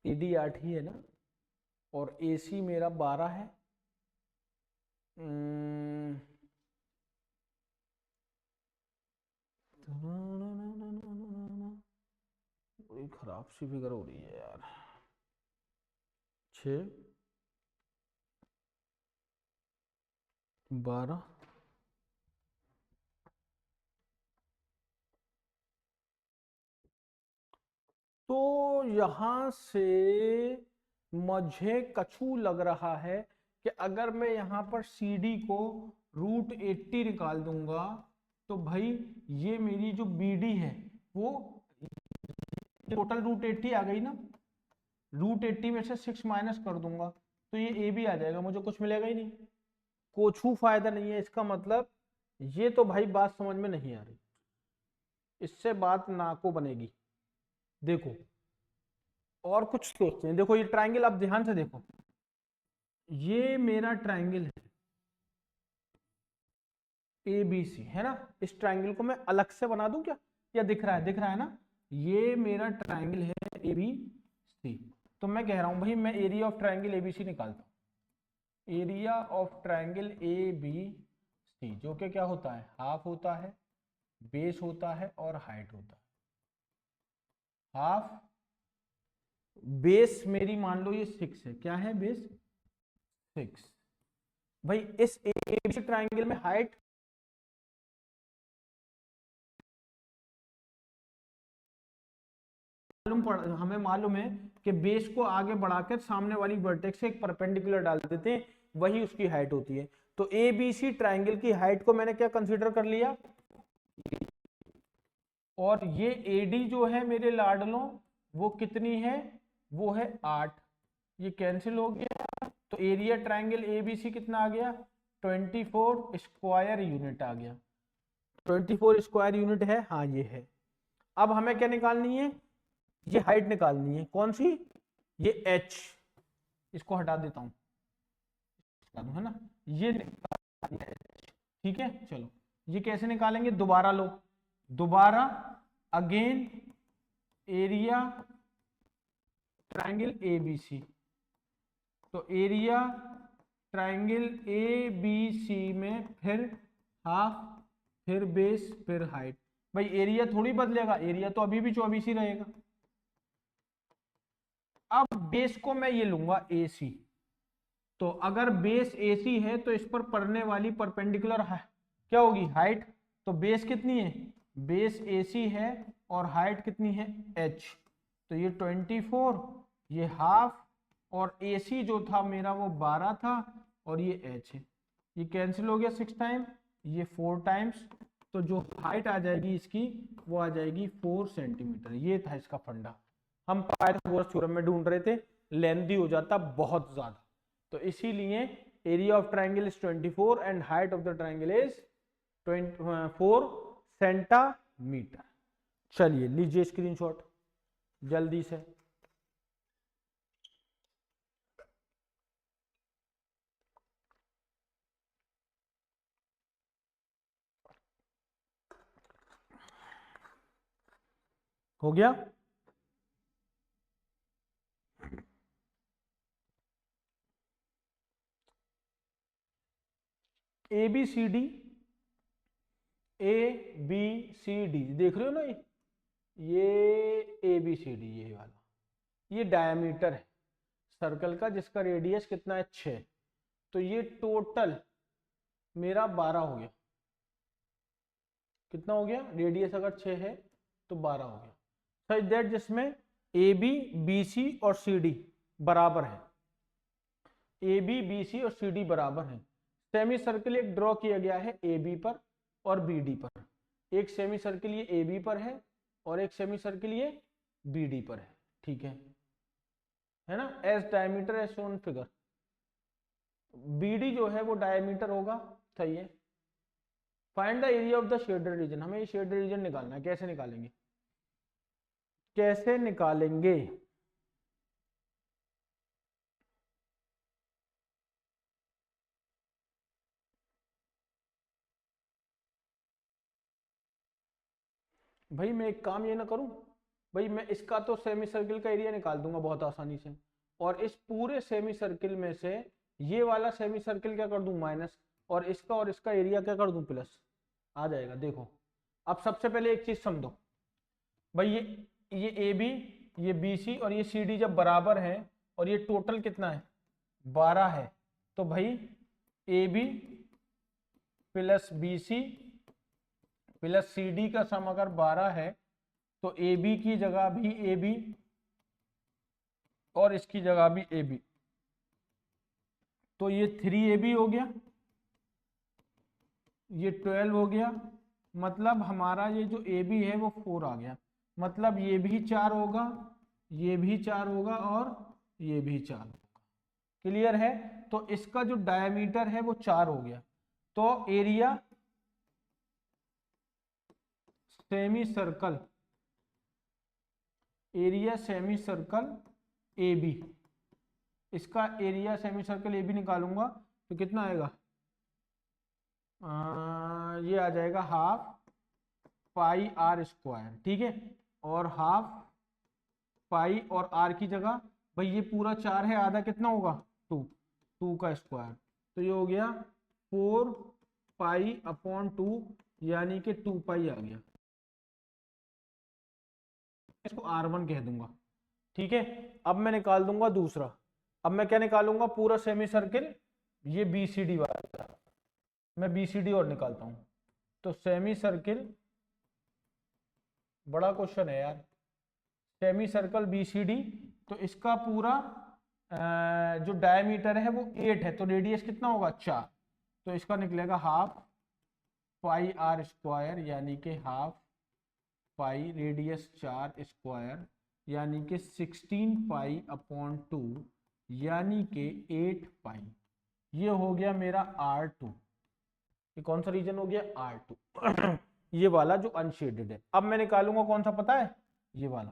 एडी 8 ही है ना, और एसी मेरा 12 है। बड़ी खराब सी फिगर हो रही है यार। 6 12, तो यहां से मुझे कछू लग रहा है कि अगर मैं यहां पर सी डी को √80 निकाल दूंगा, तो भाई ये मेरी जो बी डी है वो टोटल √80 आ गई ना। √80 में से 6 माइनस कर दूंगा तो ये ए भी आ जाएगा, मुझे कुछ मिलेगा ही नहीं, कोछू फायदा नहीं है। इसका मतलब ये तो भाई बात समझ में नहीं आ रही, इससे बात ना को बनेगी। देखो और कुछ सोचते हैं। देखो ये ट्राइंगल आप ध्यान से देखो, ये मेरा ट्राइंगल है ए बी सी, है ना। इस ट्राइंगल को मैं अलग से बना दूं क्या, या दिख रहा है, दिख रहा है ना। ये मेरा ट्राइंगल है ए बी सी। तो मैं कह रहा हूं भाई मैं area of triangle A B C निकालता हूं। Area of triangle A B C जो कि क्या होता है, हाफ होता है, बेस होता है और हाइट होता है। हाफ बेस मेरी मान लो ये 6 है, क्या है बेस 6। भाई इस एबीसी ट्राइंगल में हाइट हमें मालूम है कि बेस को आगे बढ़ाकर सामने वाली वर्टेक्स से एक परपेंडिकुलर डाल देते हैं, वही उसकी हाइट होती है। तो एबीसी ट्राइंगल की हाइट को मैंने क्या कंसीडर कर लिया, और ये एडी जो है मेरे लाडलों वो कितनी है, वो है 8। ये कैंसिल हो गया, तो एरिया ट्राइंगल एबीसी कितना आ गया, 24 स्क्वायर यूनिट आ गया। 24 स्क्वायर यूनिट है, हाँ ये है। अब हमें क्या निकालनी है, ये हाइट निकालनी है, कौन सी, ये h, इसको हटा देता हूं, है ना, ये ठीक है। चलो ये कैसे निकालेंगे, दोबारा लो, दोबारा अगेन एरिया ट्राइंगल एबीसी, तो एरिया ट्राइंगल एबीसी में फिर हाफ, फिर बेस, फिर हाइट। भाई एरिया थोड़ी बदलेगा, एरिया तो अभी भी 24 ही रहेगा। अब बेस को मैं ये लूंगा AC, तो अगर बेस AC है तो इस पर पड़ने वाली परपेंडिकुलर क्या होगी, हाइट। तो बेस कितनी है, बेस AC है और हाइट कितनी है h, तो ये 24, ये हाफ, और AC जो था मेरा वो 12 था, और ये h है, ये कैंसिल हो गया 6 टाइम, ये 4 टाइम्स, तो जो हाइट आ जाएगी इसकी वो आ जाएगी 4 सेंटीमीटर। ये था इसका फंडा। हम पाइथागोरस थ्योरम में ढूंढ रहे थे, लेंथी हो जाता बहुत ज्यादा, तो इसीलिए area of triangle is 24 and height of the triangle is 4 centimetre. चलिए लीजिए स्क्रीनशॉट जल्दी से। हो गया, A B C D, A B C D देख रहे हो ना, ये ए बी सी डी, ये वाला, ये डायमीटर है सर्कल का जिसका रेडियस कितना है 6, तो ये टोटल मेरा 12 हो गया। कितना हो गया, रेडियस अगर 6 है तो 12 हो गया, सच दैट जिसमें ए बी बी सी और सी डी बराबर है, ए बी बी सी और सी डी बराबर है। सेमी सर्किल एक ड्रॉ किया गया है ए बी पर और बी डी पर, एक सेमी सर्किल ये ए बी पर है और एक सेमी सर्किल ये बी डी पर है, ठीक है ना, as diameter as shown figure. B D जो है वो डायमीटर होगा, सही है। Find the area of the shaded region, हमें ये शेडेड रीजन निकालना है, कैसे निकालेंगे, कैसे निकालेंगे, भाई मैं एक काम ये ना करूं, भाई मैं इसका तो सेमी सर्किल का एरिया निकाल दूंगा बहुत आसानी से, और इस पूरे सेमी सर्किल में से ये वाला सेमी सर्किल क्या कर दूं माइनस, और इसका एरिया क्या कर दूं प्लस, आ जाएगा। देखो अब सबसे पहले एक चीज समझो, भाई ये ए बी, ये बी सी और ये सी डी जब बराबर है और ये टोटल कितना है 12 है, तो भाई A B plus B C plus C D का सम अगर 12 है तो ए बी की जगह भी ए बी और इसकी जगह भी ए बी, तो ये 3AB हो गया, ये 12 हो गया, मतलब हमारा ये जो ए बी है वो 4 आ गया, मतलब ये भी 4 होगा, ये भी 4 होगा और ये भी 4 होगा। क्लियर है, तो इसका जो डायमीटर है वो 4 हो गया, तो area semicircle, area semicircle A B, इसका area semicircle A B निकालूंगा तो कितना आएगा, ये आ जाएगा हाफ पाई आर स्क्वायर, ठीक है, और हाफ पाई और आर की जगह भाई ये पूरा 4 है, आधा कितना होगा 2, 2 का स्क्वायर, तो ये हो गया 4 पाई अपॉन 2, यानी कि 2 पाई आ गया, इसको R1 कह दूंगा, ठीक है। अब मैं निकाल दूंगा दूसरा। अब मैं क्या निकालूंगा, पूरा सेमी सर्किल, ये BCD वाला, मैं BCD और निकालता हूं। तो सेमी सर्किल, बड़ा क्वेश्चन है यार, सेमी सर्कल BCD, तो इसका पूरा जो डायमीटर है वो 8 है, तो रेडियस कितना होगा 4, तो इसका निकलेगा हाफ पाई r स्क्वायर, यानी कि हाफ पाई रेडियस 4 स्क्वायर, यानी कि 16 पाई अपॉन 2, यानी कि 8 पाई। ये हो गया मेरा R2। ये कौन सा रीजन हो गया, R2 ये वाला जो अनशेडेड है। अब मैं निकालूंगा कौन सा पता है, ये वाला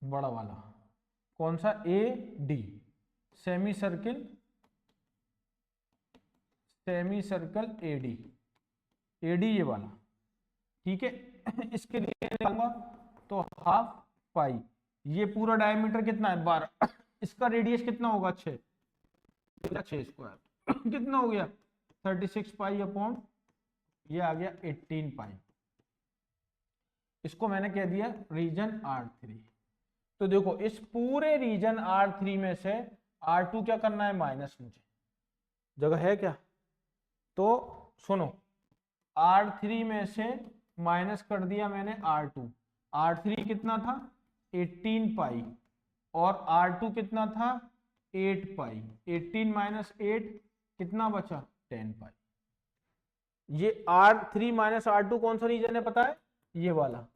बड़ा वाला, कौन सा, AD, semi circle, semi circle AD ये वाला, ठीक है। इसके लिए निकालूंगा तो हाफ पाई, ये पूरा डायमीटर कितना है 12, इसका रेडियस कितना होगा 6 स्क्वायर कितना हो गया 36 पाई अपॉन, ये आ गया 18 पाई। इसको मैंने कह दिया रीजन R3। तो देखो इस पूरे रीजन R3 में से R2 क्या करना है, माइनस, मुझे जगह है क्या, तो सुनो, R3 में से माइनस कर दिया मैंने R2। R3 कितना था 18 पाई और R2 कितना था 8 पाई, 18 माइनस 8 कितना बचा 10 पाई। ये R3 माइनस R2 कौन सा रीजन है पता है, ये वाला।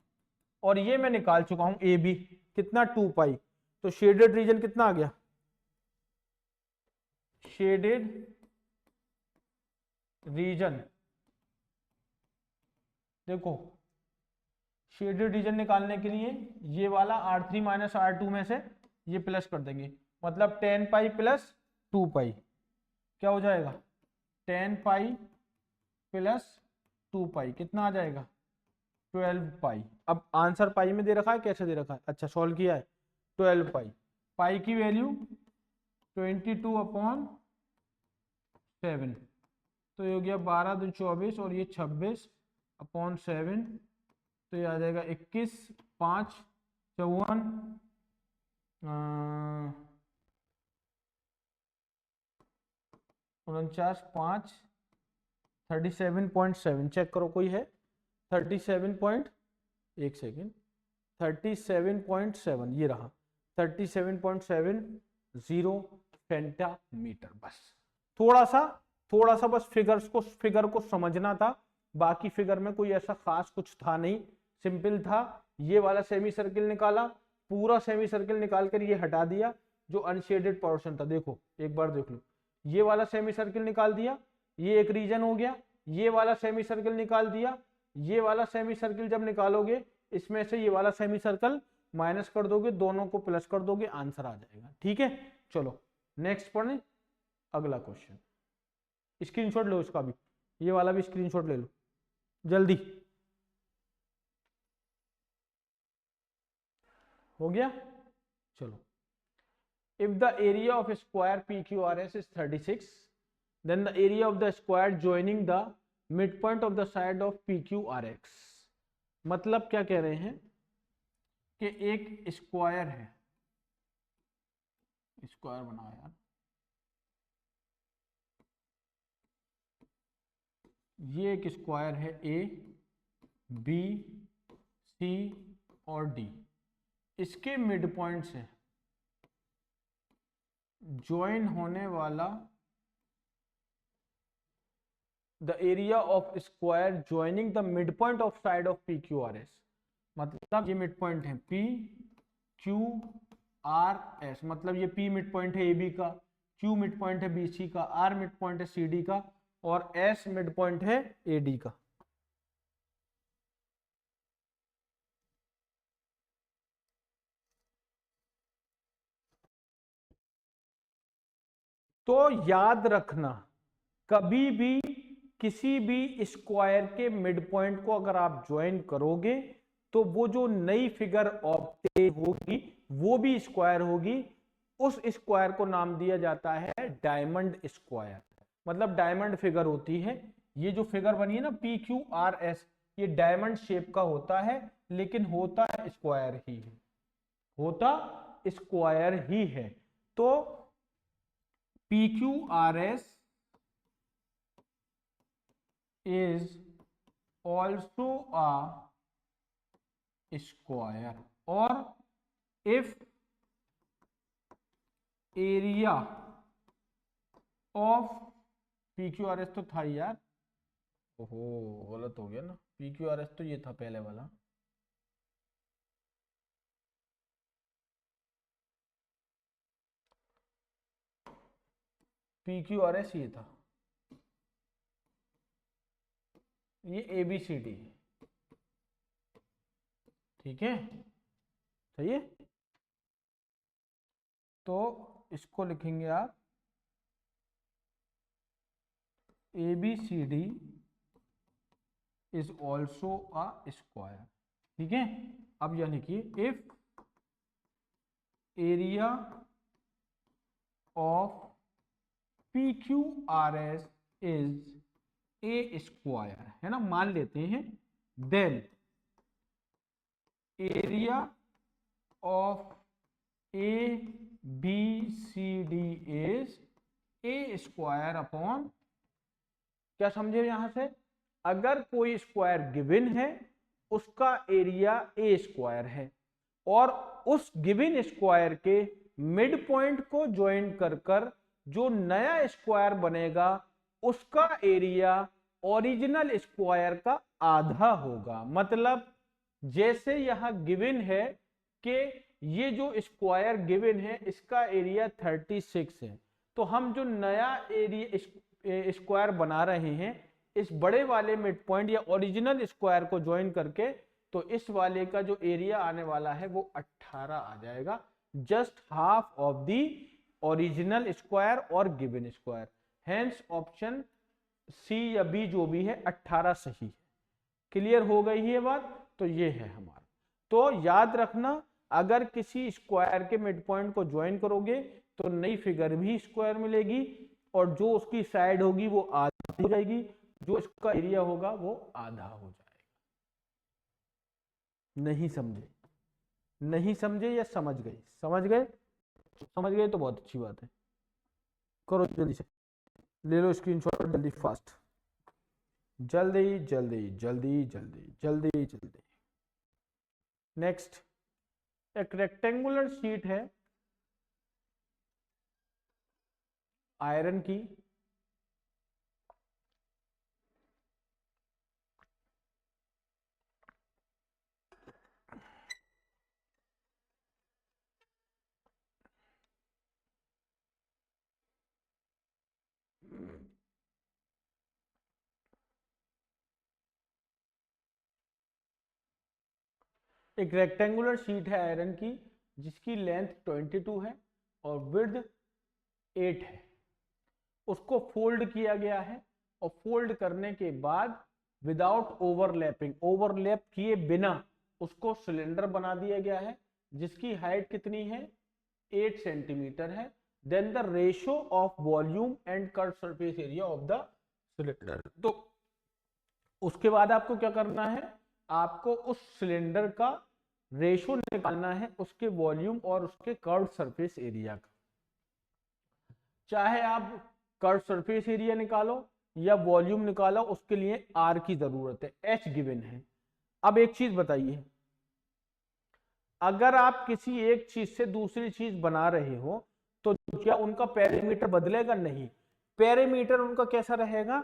और ये मैं निकाल चुका हूं AB कितना 2 पाई, तो शेडेड रीजन कितना आ गया, शेडेड रीजन, देखो शेडेड रीजन निकालने के लिए ये वाला R3 माइनस R2 में से ये प्लस कर देंगे, मतलब 10 पाई प्लस 2 पाई क्या हो जाएगा, 10 पाई प्लस 2 पाई कितना आ जाएगा 12 पाई। अब आंसर पाई में दे रखा है, कैसे दे रखा है, अच्छा सॉल्व किया है, 12 पाई, पाई की वैल्यू 22 अपॉन 7, तो ये हो गया 12 दूनी 24 और ये 26 अपॉन 7, तो ये आ जाएगा 21, 5 54, 49, 5 37.7, चेक करो कोई है 37 पॉइंट, एक सेकेंड, 37.7, ये रहा 37.70 सेंटीमीटर। बस थोड़ा सा बस फिगर को समझना था, बाकी फिगर में कोई ऐसा खास कुछ था नहीं, सिंपल था। ये वाला सेमी सर्किल निकाला, पूरा सेमी सर्किल निकाल कर ये हटा दिया जो अनशेडेड पोर्शन था, देखो एक बार देख लो, ये वाला सेमी सर्किल निकाल दिया, ये एक रीजन हो गया, ये वाला सेमी सर्किल निकाल दिया, ये वाला सेमी सर्किल जब निकालोगे इसमें से ये वाला सेमी सर्कल माइनस कर दोगे, दोनों को प्लस कर दोगे, आंसर आ जाएगा। ठीक है, चलो नेक्स्ट पढ़े, अगला क्वेश्चन, स्क्रीनशॉट लो इसका भी, ये वाला भी स्क्रीनशॉट ले लो जल्दी, हो गया। चलो, if the area of a square PQRS is 36, then the area of the square joining the midpoint of the side of PQRX, मतलब क्या कह रहे हैं कि एक स्क्वायर है, स्क्वायर बनाओ यार, ये एक स्क्वायर है A, B, C और D, इसके मिड पॉइंट से ज्वाइन होने वाला the area of square joining the mid point of side of PQRS, मतलब ये मिड पॉइंट है PQRS, मतलब ये P मिड पॉइंट है AB का, Q मिड पॉइंट है BC का, R मिड पॉइंट है CD का और S मिड पॉइंट है AD का। तो याद रखना, कभी भी किसी भी स्क्वायर के मिड पॉइंट को अगर आप ज्वाइन करोगे तो वो जो नई फिगर ऑब्टेन होगी वो भी स्क्वायर होगी, उस स्क्वायर को नाम दिया जाता है डायमंड स्क्वायर, मतलब डायमंड फिगर होती है। ये जो फिगर बनी है ना PQRS, ये डायमंड शेप का होता है लेकिन होता स्क्वायर ही है, होता स्क्वायर ही है। तो P Q R S is also a square, और if area of P Q R S तो था ही यार, ओहो गलत हो गया ना, पी क्यू आर एस तो ये था पहले वाला, पी क्यू आर एस ये था, ये ए बी सी डी, ठीक है, सही है। तो इसको लिखेंगे आप A B C D is also a square, ठीक है। अब यानी कि if area of P Q R S is a square, है ना, मान लेते हैं, then area of A B C D is a square upon, क्या समझे यहां से, अगर कोई स्क्वायर गिवन है उसका एरिया ए स्क्वायर है, और उस गिवन स्क्वायर के मिड पॉइंट को ज्वाइन कर कर जो नया स्क्वायर बनेगा उसका एरिया ओरिजिनल स्क्वायर का आधा होगा। मतलब जैसे यहां गिवन है कि ये जो स्क्वायर गिवन है इसका एरिया 36 है, तो हम जो नया एरिया स्क्वायर बना रहे हैं इस बड़े वाले मिड पॉइंट या ओरिजिनल स्क्वायर को ज्वाइन करके, तो इस वाले का जो एरिया आने वाला है वो 18 आ जाएगा, just half of the original square और given square. Hence option C या बी जो भी है 18 सही है। क्लियर हो गई ये बात, तो ये है हमारा। तो याद रखना, अगर किसी स्क्वायर के मिड पॉइंट को ज्वाइन करोगे तो नई फिगर भी स्क्वायर मिलेगी, और जो उसकी साइड होगी वो आधी हो जाएगी, जो इसका एरिया होगा वो आधा हो जाएगा। नहीं समझे, नहीं समझे या समझ गए, समझ गए, समझ गए तो बहुत अच्छी बात है। करो जल्दी से, ले लो स्क्रीनशॉट जल्दी, फास्ट, जल्दी जल्दी जल्दी जल्दी जल्दी जल्दी। नेक्स्ट, एक रेक्टेंगुलर शीट है आयरन की, एक रेक्टेंगुलर शीट है आयरन की जिसकी लेंथ 22 है और विड्थ 8 है। उसको फोल्ड किया गया है, और फोल्ड करने के बाद विदाउट ओवरलैपिंग, ओवरलैप किए बिना उसको सिलेंडर बना दिया गया है, जिसकी हाइट कितनी है, 8 सेंटीमीटर है। Then the ratio of volume and curve surface area of the cylinder. तो उसके बाद आपको क्या करना है, आपको उस सिलेंडर का रेशो निकालना है उसके वॉल्यूम और उसके कर्व सरफेस एरिया का। चाहे आप कर्व सरफेस एरिया निकालो या वॉल्यूम निकालो, उसके लिए आर की जरूरत है, एच गिवन है। अब एक चीज बताइए, अगर आप किसी एक चीज से दूसरी चीज बना रहे हो तो क्या उनका पैरामीटर बदलेगा? नहीं, पैरामीटर उनका कैसा रहेगा,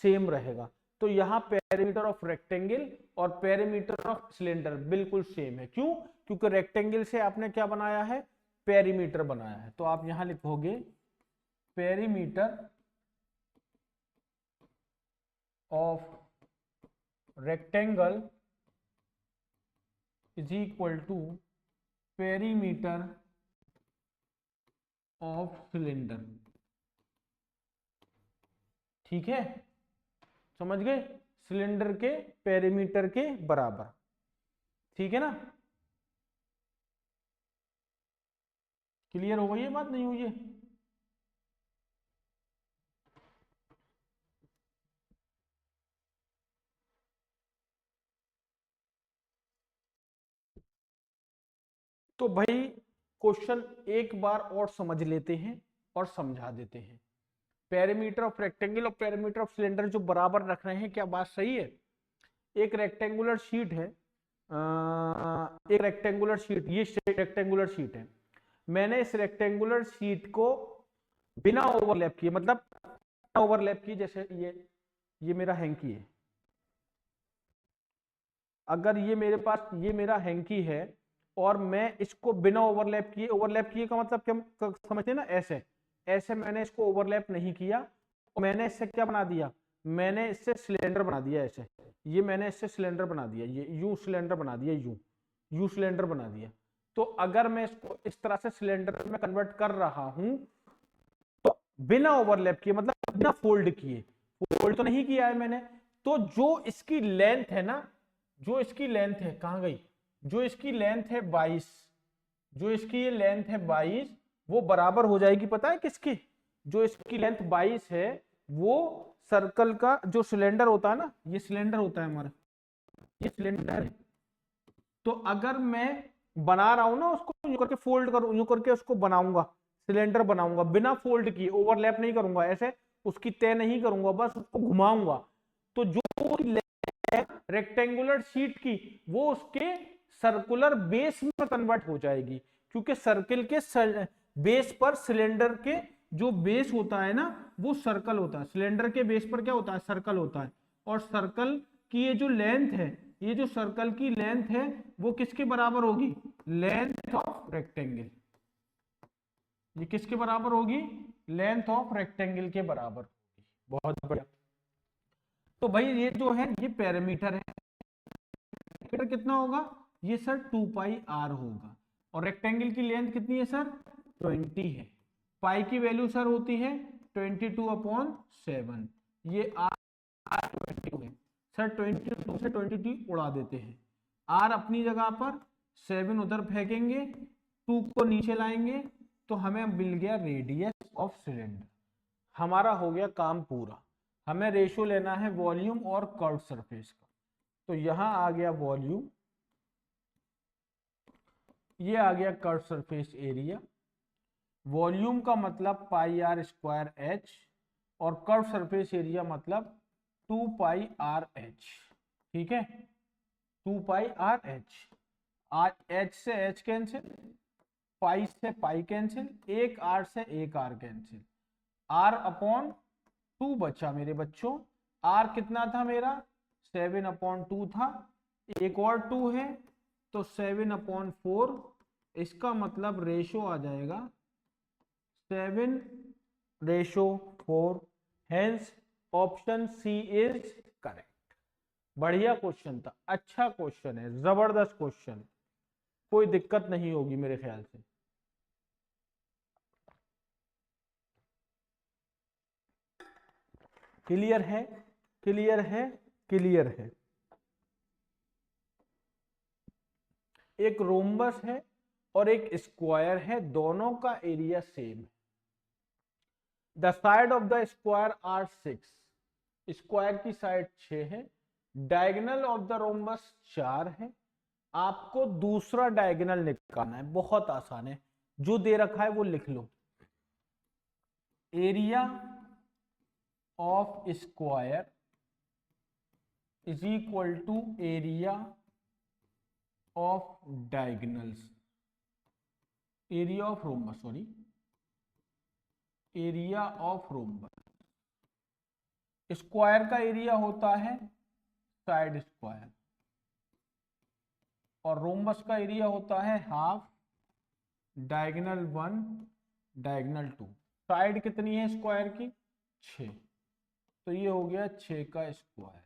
सेम रहेगा। तो यहां पैरामीटर ऑफ रेक्टेंगल और पैरामीटर ऑफ सिलेंडर बिल्कुल सेम है। क्यों? क्योंकि रेक्टेंगल से आपने क्या बनाया है, पैरीमीटर बनाया है। तो आप यहां लिखोगे perimeter of rectangle is equal to perimeter of cylinder. ठीक है, समझ गए, सिलेंडर के पैरीमीटर के बराबर। ठीक है ना, क्लियर हो गई ये बात, नहीं हुई है? तो भाई क्वेश्चन एक बार और समझ लेते हैं और समझा देते हैं। पेरीमीटर ऑफ रेक्टेंगल और पेरीमीटर ऑफ सिलेंडर जो बराबर रख रहे हैं, क्या बात सही है? एक रेक्टेंगुलर शीट है, एक रेक्टेंगुलर शीट, ये रेक्टेंगुलर शीट है। मैंने इस रेक्टेंगुलर शीट को बिना ओवरलैप किए, मतलब ओवरलैप किए, जैसे ये मेरा हैंकी है, अगर ये मेरे पास, ये मेरा हैंकी है और मैं इसको बिना ओवरलैप किए, ओवरलैप किए का मतलब क्या समझते हैं ना, ऐसे ऐसे मैंने इसको ओवरलैप नहीं किया और मैंने इससे क्या बना दिया, मैंने इससे सिलेंडर बना दिया ऐसे, ये मैंने इससे सिलेंडर बना दिया, ये यू सिलेंडर बना दिया, यू सिलेंडर बना दिया। तो अगर मैं इसको इस तरह से सिलेंडर में कन्वर्ट कर रहा हूं तो बिना ओवरलैप किए, मतलब बिना फोल्ड किए, फोल्ड तो नहीं किया है मैंने, तो जो इसकी लेंथ है ना, जो इसकी लेंथ है, कहां गई, जो इसकी लेंथ है 22, जो इसकी ये लेंथ है 22, वो बराबर हो जाएगी, पता है किसकी? जो इसकी लेंथ 22 है वो सर्कल का जो सिलेंडर होता है ना, ये सिलेंडर होता है हमारा, ये सिलेंडर है। तो अगर मैं बना रहा हूं ना उसको, यूं करके फोल्ड करूं, यूं करके उसको बनाऊंगा, सिलेंडर बनाऊंगा बिना फोल्ड किए, ओवरलैप नहीं करूंगा, ऐसे उसकी तय नहीं करूंगा, बस उसको घुमाऊंगा, तो जो रेक्टेंगुलर शीट की वो उसके सर्कुलर बेस में कन्वर्ट हो जाएगी, क्योंकि सर्किल के बेस पर सिलेंडर के जो बेस होता है ना वो सर्कल होता है, सिलेंडर के बेस पर क्या होता है, सर्कल होता है। और सर्कल की ये जो लेंथ है, ये जो सर्कल की लेंथ है वो किसके बराबर होगी, लेंथ ऑफ रेक्टेंगल। ये किसके बराबर होगी, लेंथ ऑफ रेक्टेंगल के बराबर होगी। बहुत बढ़िया। तो भाई ये जो है ये पैरामीटर है, पैरामीटर कितना होगा, ये सर 2 पाई आर होगा, और रेक्टेंगल की लेंथ कितनी है सर, 20 है। पाई की वैल्यू सर होती है 22/7, ये आर 22 है सर, 22 से 22 उड़ा देते हैं, आर अपनी जगह पर, 7 उधर फेंकेंगे, 2 को नीचे लाएंगे, तो हमें मिल गया रेडियस ऑफ सिलेंडर। हमारा हो गया काम पूरा। हमें रेशियो लेना है वॉल्यूम और कर्व सरफेस का, तो यहां आ गया वॉल्यूम, ये आ गया कर्व सरफेस एरिया। वॉल्यूम का मतलब पाई आर स्क्वायर एच, और कर्व सरफेस एरिया मतलब 2 पाई आर एच, ठीक है, 2 पाई आर एच। एच से एच कैंसिल, पाई से पाई कैंसिल, एक आर से एक आर कैंसिल, आर अपॉन 2 बचा मेरे बच्चों। आर कितना था मेरा, 7/2 था, एक और 2 है तो 7/4, इसका मतलब रेशो आ जाएगा 7/4, hence option C is correct. बढ़िया क्वेश्चन था, अच्छा क्वेश्चन है, जबरदस्त क्वेश्चन, कोई दिक्कत नहीं होगी मेरे ख्याल से। क्लियर है, क्लियर है, क्लियर है। एक रोम्बस है और एक स्क्वायर है, दोनों का एरिया सेम है। The side of the square are 6, square की साइड 6 है, डायगोनल ऑफ द रोम्बस 4 है। आपको दूसरा डायगोनल निकालना है, बहुत आसान है, जो दे रखा है वो लिख लो। Area of square is equal to area of diagonals, area of rhombus, sorry, area of rhombus. Square का एरिया होता है साइड स्क्वायर, और रोम्बस का एरिया होता है हाफ, डायगोनल 1 डायगोनल 2। साइड कितनी है स्क्वायर की, 6, तो ये हो गया 6 का स्क्वायर।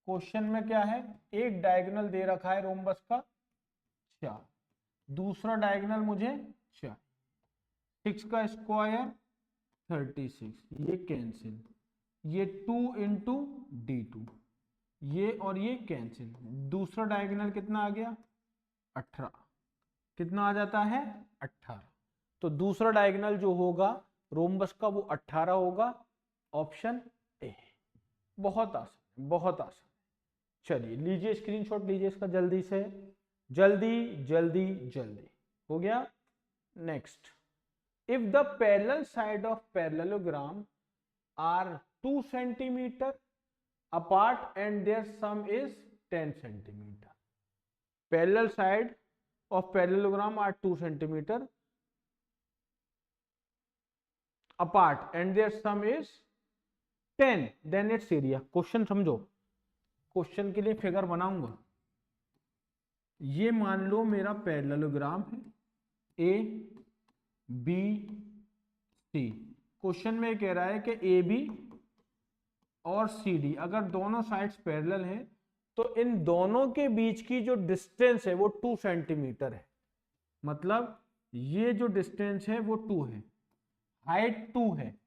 क्वेश्चन में क्या है, एक डायगोनल दे रखा है रोम्बस का 4, दूसरा डायगोनल मुझे 4, 6 का स्क्वायर 36, ये कैंसिल, ये 2 इंटू D2, ये और ये कैंसिल, दूसरा डायगोनल कितना आ गया 18, कितना आ जाता है 18, तो दूसरा डायगोनल जो होगा रोम्बस का वो 18 होगा, ऑप्शन ए। बहुत आसान, बहुत आसान। चलिए लीजिए स्क्रीनशॉट लीजिए इसका जल्दी से। जल्दी जल्दी जल्दी हो गया। Next, if the parallel side of parallelogram are 2 centimetre apart and their sum is 10 centimeter. Parallel side of parallelogram are 2 centimeter apart and their sum is 10, then its area. Question समझो, क्वेश्चन के लिए figure बनाऊंगा। ये मान लो मेरा parallelogram है ए B सी। Question में कह रहा है कि ए बी और सी डी अगर दोनों साइड्स पैरेलल हैं तो इन दोनों के बीच की जो डिस्टेंस है वो 2 सेंटीमीटर है। मतलब ये जो डिस्टेंस है वो 2 है, हाइट 2 है,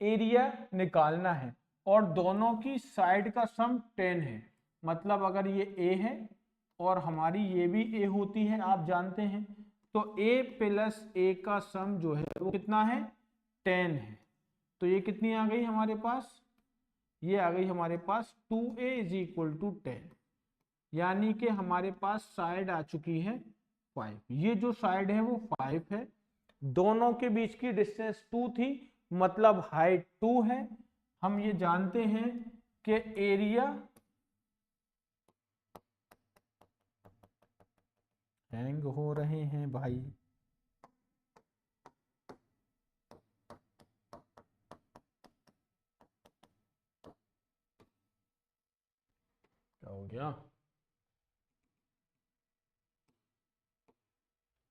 एरिया निकालना है और दोनों की साइड का सम 10 है। मतलब अगर ये ए है और हमारी ये भी ए होती है, आप जानते हैं, तो ए प्लस ए का सम जो है वो कितना है, 10 है। तो ये कितनी आ गई हमारे पास, ये आ गई हमारे पास 2a = 10, यानी कि हमारे पास साइड आ चुकी है 5। ये जो साइड है वो 5 है, दोनों के बीच की डिस्टेंस 2 थी, मतलब हाइट 2 है। हम ये जानते हैं कि एरिया हैंग हो रहे हैं भाई, क्या हो गया,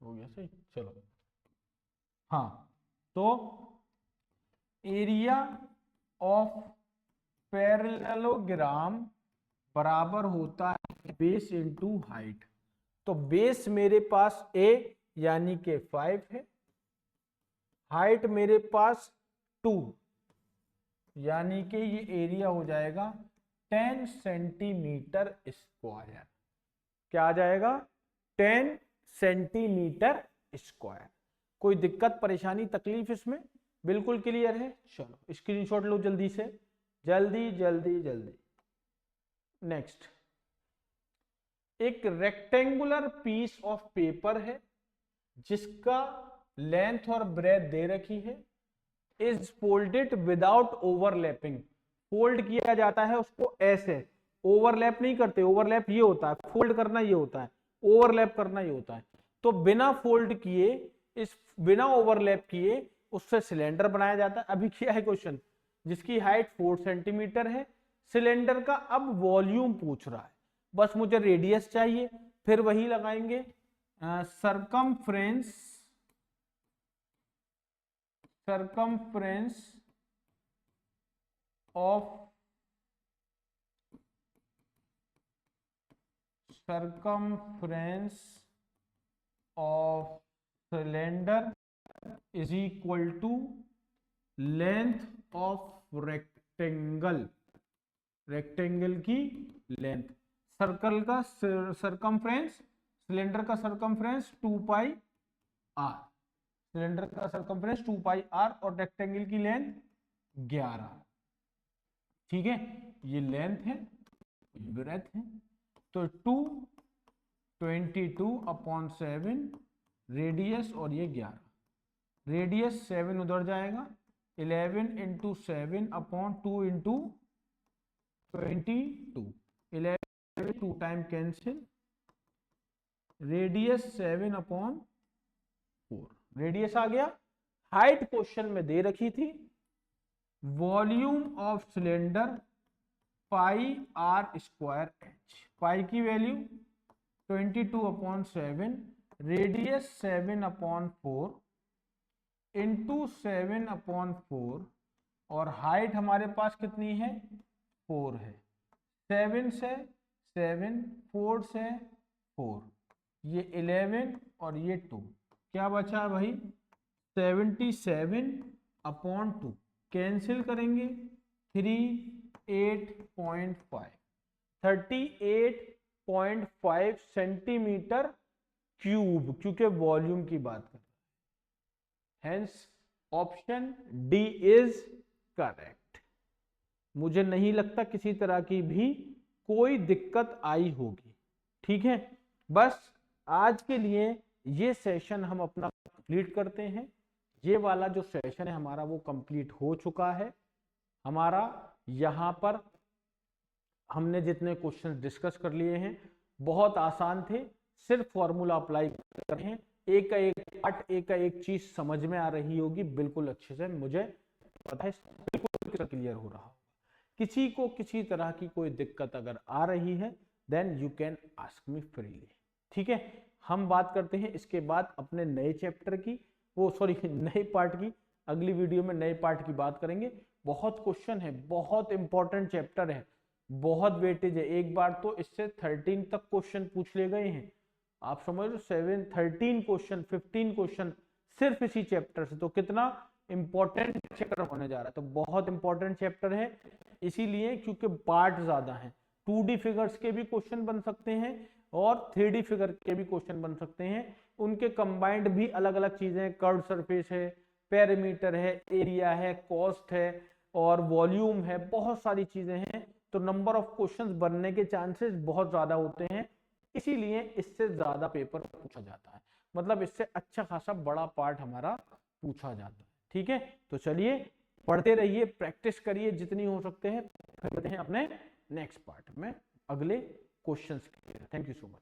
हो गया सही, चलो। हाँ, तो एरिया ऑफ पैरेललोग्राम बराबर होता है बेस इंटू हाइट। तो बेस मेरे पास a यानी कि 5 है, हाइट मेरे पास 2 यानी कि ये एरिया हो जाएगा 10 सेंटीमीटर स्क्वायर। क्या आ जाएगा, 10 सेंटीमीटर स्क्वायर। कोई दिक्कत परेशानी तकलीफ इसमें, बिल्कुल क्लियर है। चलो स्क्रीनशॉट लो जल्दी से, जल्दी जल्दी जल्दी। नेक्स्ट, एक रेक्टेंगुलर पीस ऑफ पेपर है जिसका लेंथ और ब्रेथ दे रखी है, is folded without overlapping. Fold किया जाता है उसको ऐसे, ओवरलैप नहीं करते, ओवरलैप ये होता है, फोल्ड करना ये होता है, ओवरलैप करना ये होता है। तो बिना फोल्ड किए, इस बिना ओवरलैप किए उससे सिलेंडर बनाया जाता है। अभी किया है क्वेश्चन जिसकी हाइट 4 सेंटीमीटर है, सिलेंडर का अब वॉल्यूम पूछ रहा है, बस मुझे रेडियस चाहिए, फिर वही लगाएंगे circumference of cylinder is equal to length of rectangle, rectangle की लेंथ। सर्कल का सरकमफ्रेंस, सिलेंडर का सरकमफ्रेंस 2 पाई आर, सिलेंडर का सरकमफ्रेंस 2 पाई आर और रेक्टेंगल की लेंथ 11। ठीक है, ये लेंथ है, ब्रेथ है। तो 22/7 रेडियस और ये 11, रेडियस 7 उधर जाएगा, 11 × 7/2 × 22, 11 2 टाइम कैंसिल, रेडियस 7/4, रेडियस आ गया। हाइट क्वेश्चन में दे रखी थी, वॉल्यूम ऑफ सिलेंडर πr²h, पाई की वैल्यू 22/7, रेडियस 7/4 इंटू 7/4 और हाइट हमारे पास कितनी है, 4 है। 7 से 7, 4 से 4, ये 11 और ये 2, क्या बचा भाई, 77/2, कैंसिल करेंगे 3, 8.5, 38.5 सेंटीमीटर क्यूब, क्योंकि वॉल्यूम की बात कर, hence option D is correct. मुझे नहीं लगता किसी तरह की भी कोई दिक्कत आई होगी। ठीक है, बस आज के लिए ये सेशन हम अपना कंप्लीट करते हैं। ये वाला जो सेशन है हमारा वो कंप्लीट हो चुका है हमारा। यहाँ पर हमने जितने क्वेश्चन डिस्कस कर लिए हैं बहुत आसान थे, सिर्फ फॉर्मूला अप्लाई कर रहे हैं। एक का एक पार्ट, एक का एक चीज समझ में आ रही होगी बिल्कुल अच्छे से, मुझे पता है बिल्कुल क्लियर हो रहा। किसी को किसी तरह की कोई दिक्कत अगर आ रही है then you can ask me freely. ठीक है, हम बात करते हैं इसके बाद अपने नए चैप्टर की, वो सॉरी नए पार्ट की। अगली वीडियो में नए पार्ट की बात करेंगे। बहुत क्वेश्चन है, बहुत इंपॉर्टेंट चैप्टर है, बहुत वेटेज है। एक बार तो इससे 13 तक क्वेश्चन पूछ ले गए हैं, आप समझ लो 7 13 क्वेश्चन 15 क्वेश्चन सिर्फ इसी चैप्टर से। तो कितना इंपॉर्टेंट चैप्टर होने जा रहा है, तो बहुत इंपॉर्टेंट चैप्टर है। इसीलिए क्योंकि पार्ट ज्यादा है, 2D फिगर्स के भी क्वेश्चन बन सकते हैं और 3D फिगर के भी क्वेश्चन बन सकते हैं। उनके कंबाइंड भी अलग अलग चीजें, कर्व सरफेस है, पेरीमीटर है, एरिया है, कॉस्ट है और वॉल्यूम है, बहुत सारी चीजें हैं। तो नंबर ऑफ क्वेश्चंस बनने के चांसेस बहुत ज्यादा होते हैं, इसीलिए इससे ज्यादा पेपर पूछा जाता है। मतलब इससे अच्छा खासा बड़ा पार्ट हमारा पूछा जाता है। ठीक है, तो चलिए पढ़ते रहिए, प्रैक्टिस करिए जितनी हो सकते हैं। फिर मिलते हैं अपने नेक्स्ट पार्ट में अगले क्वेश्चंस के लिए। Thank you so much.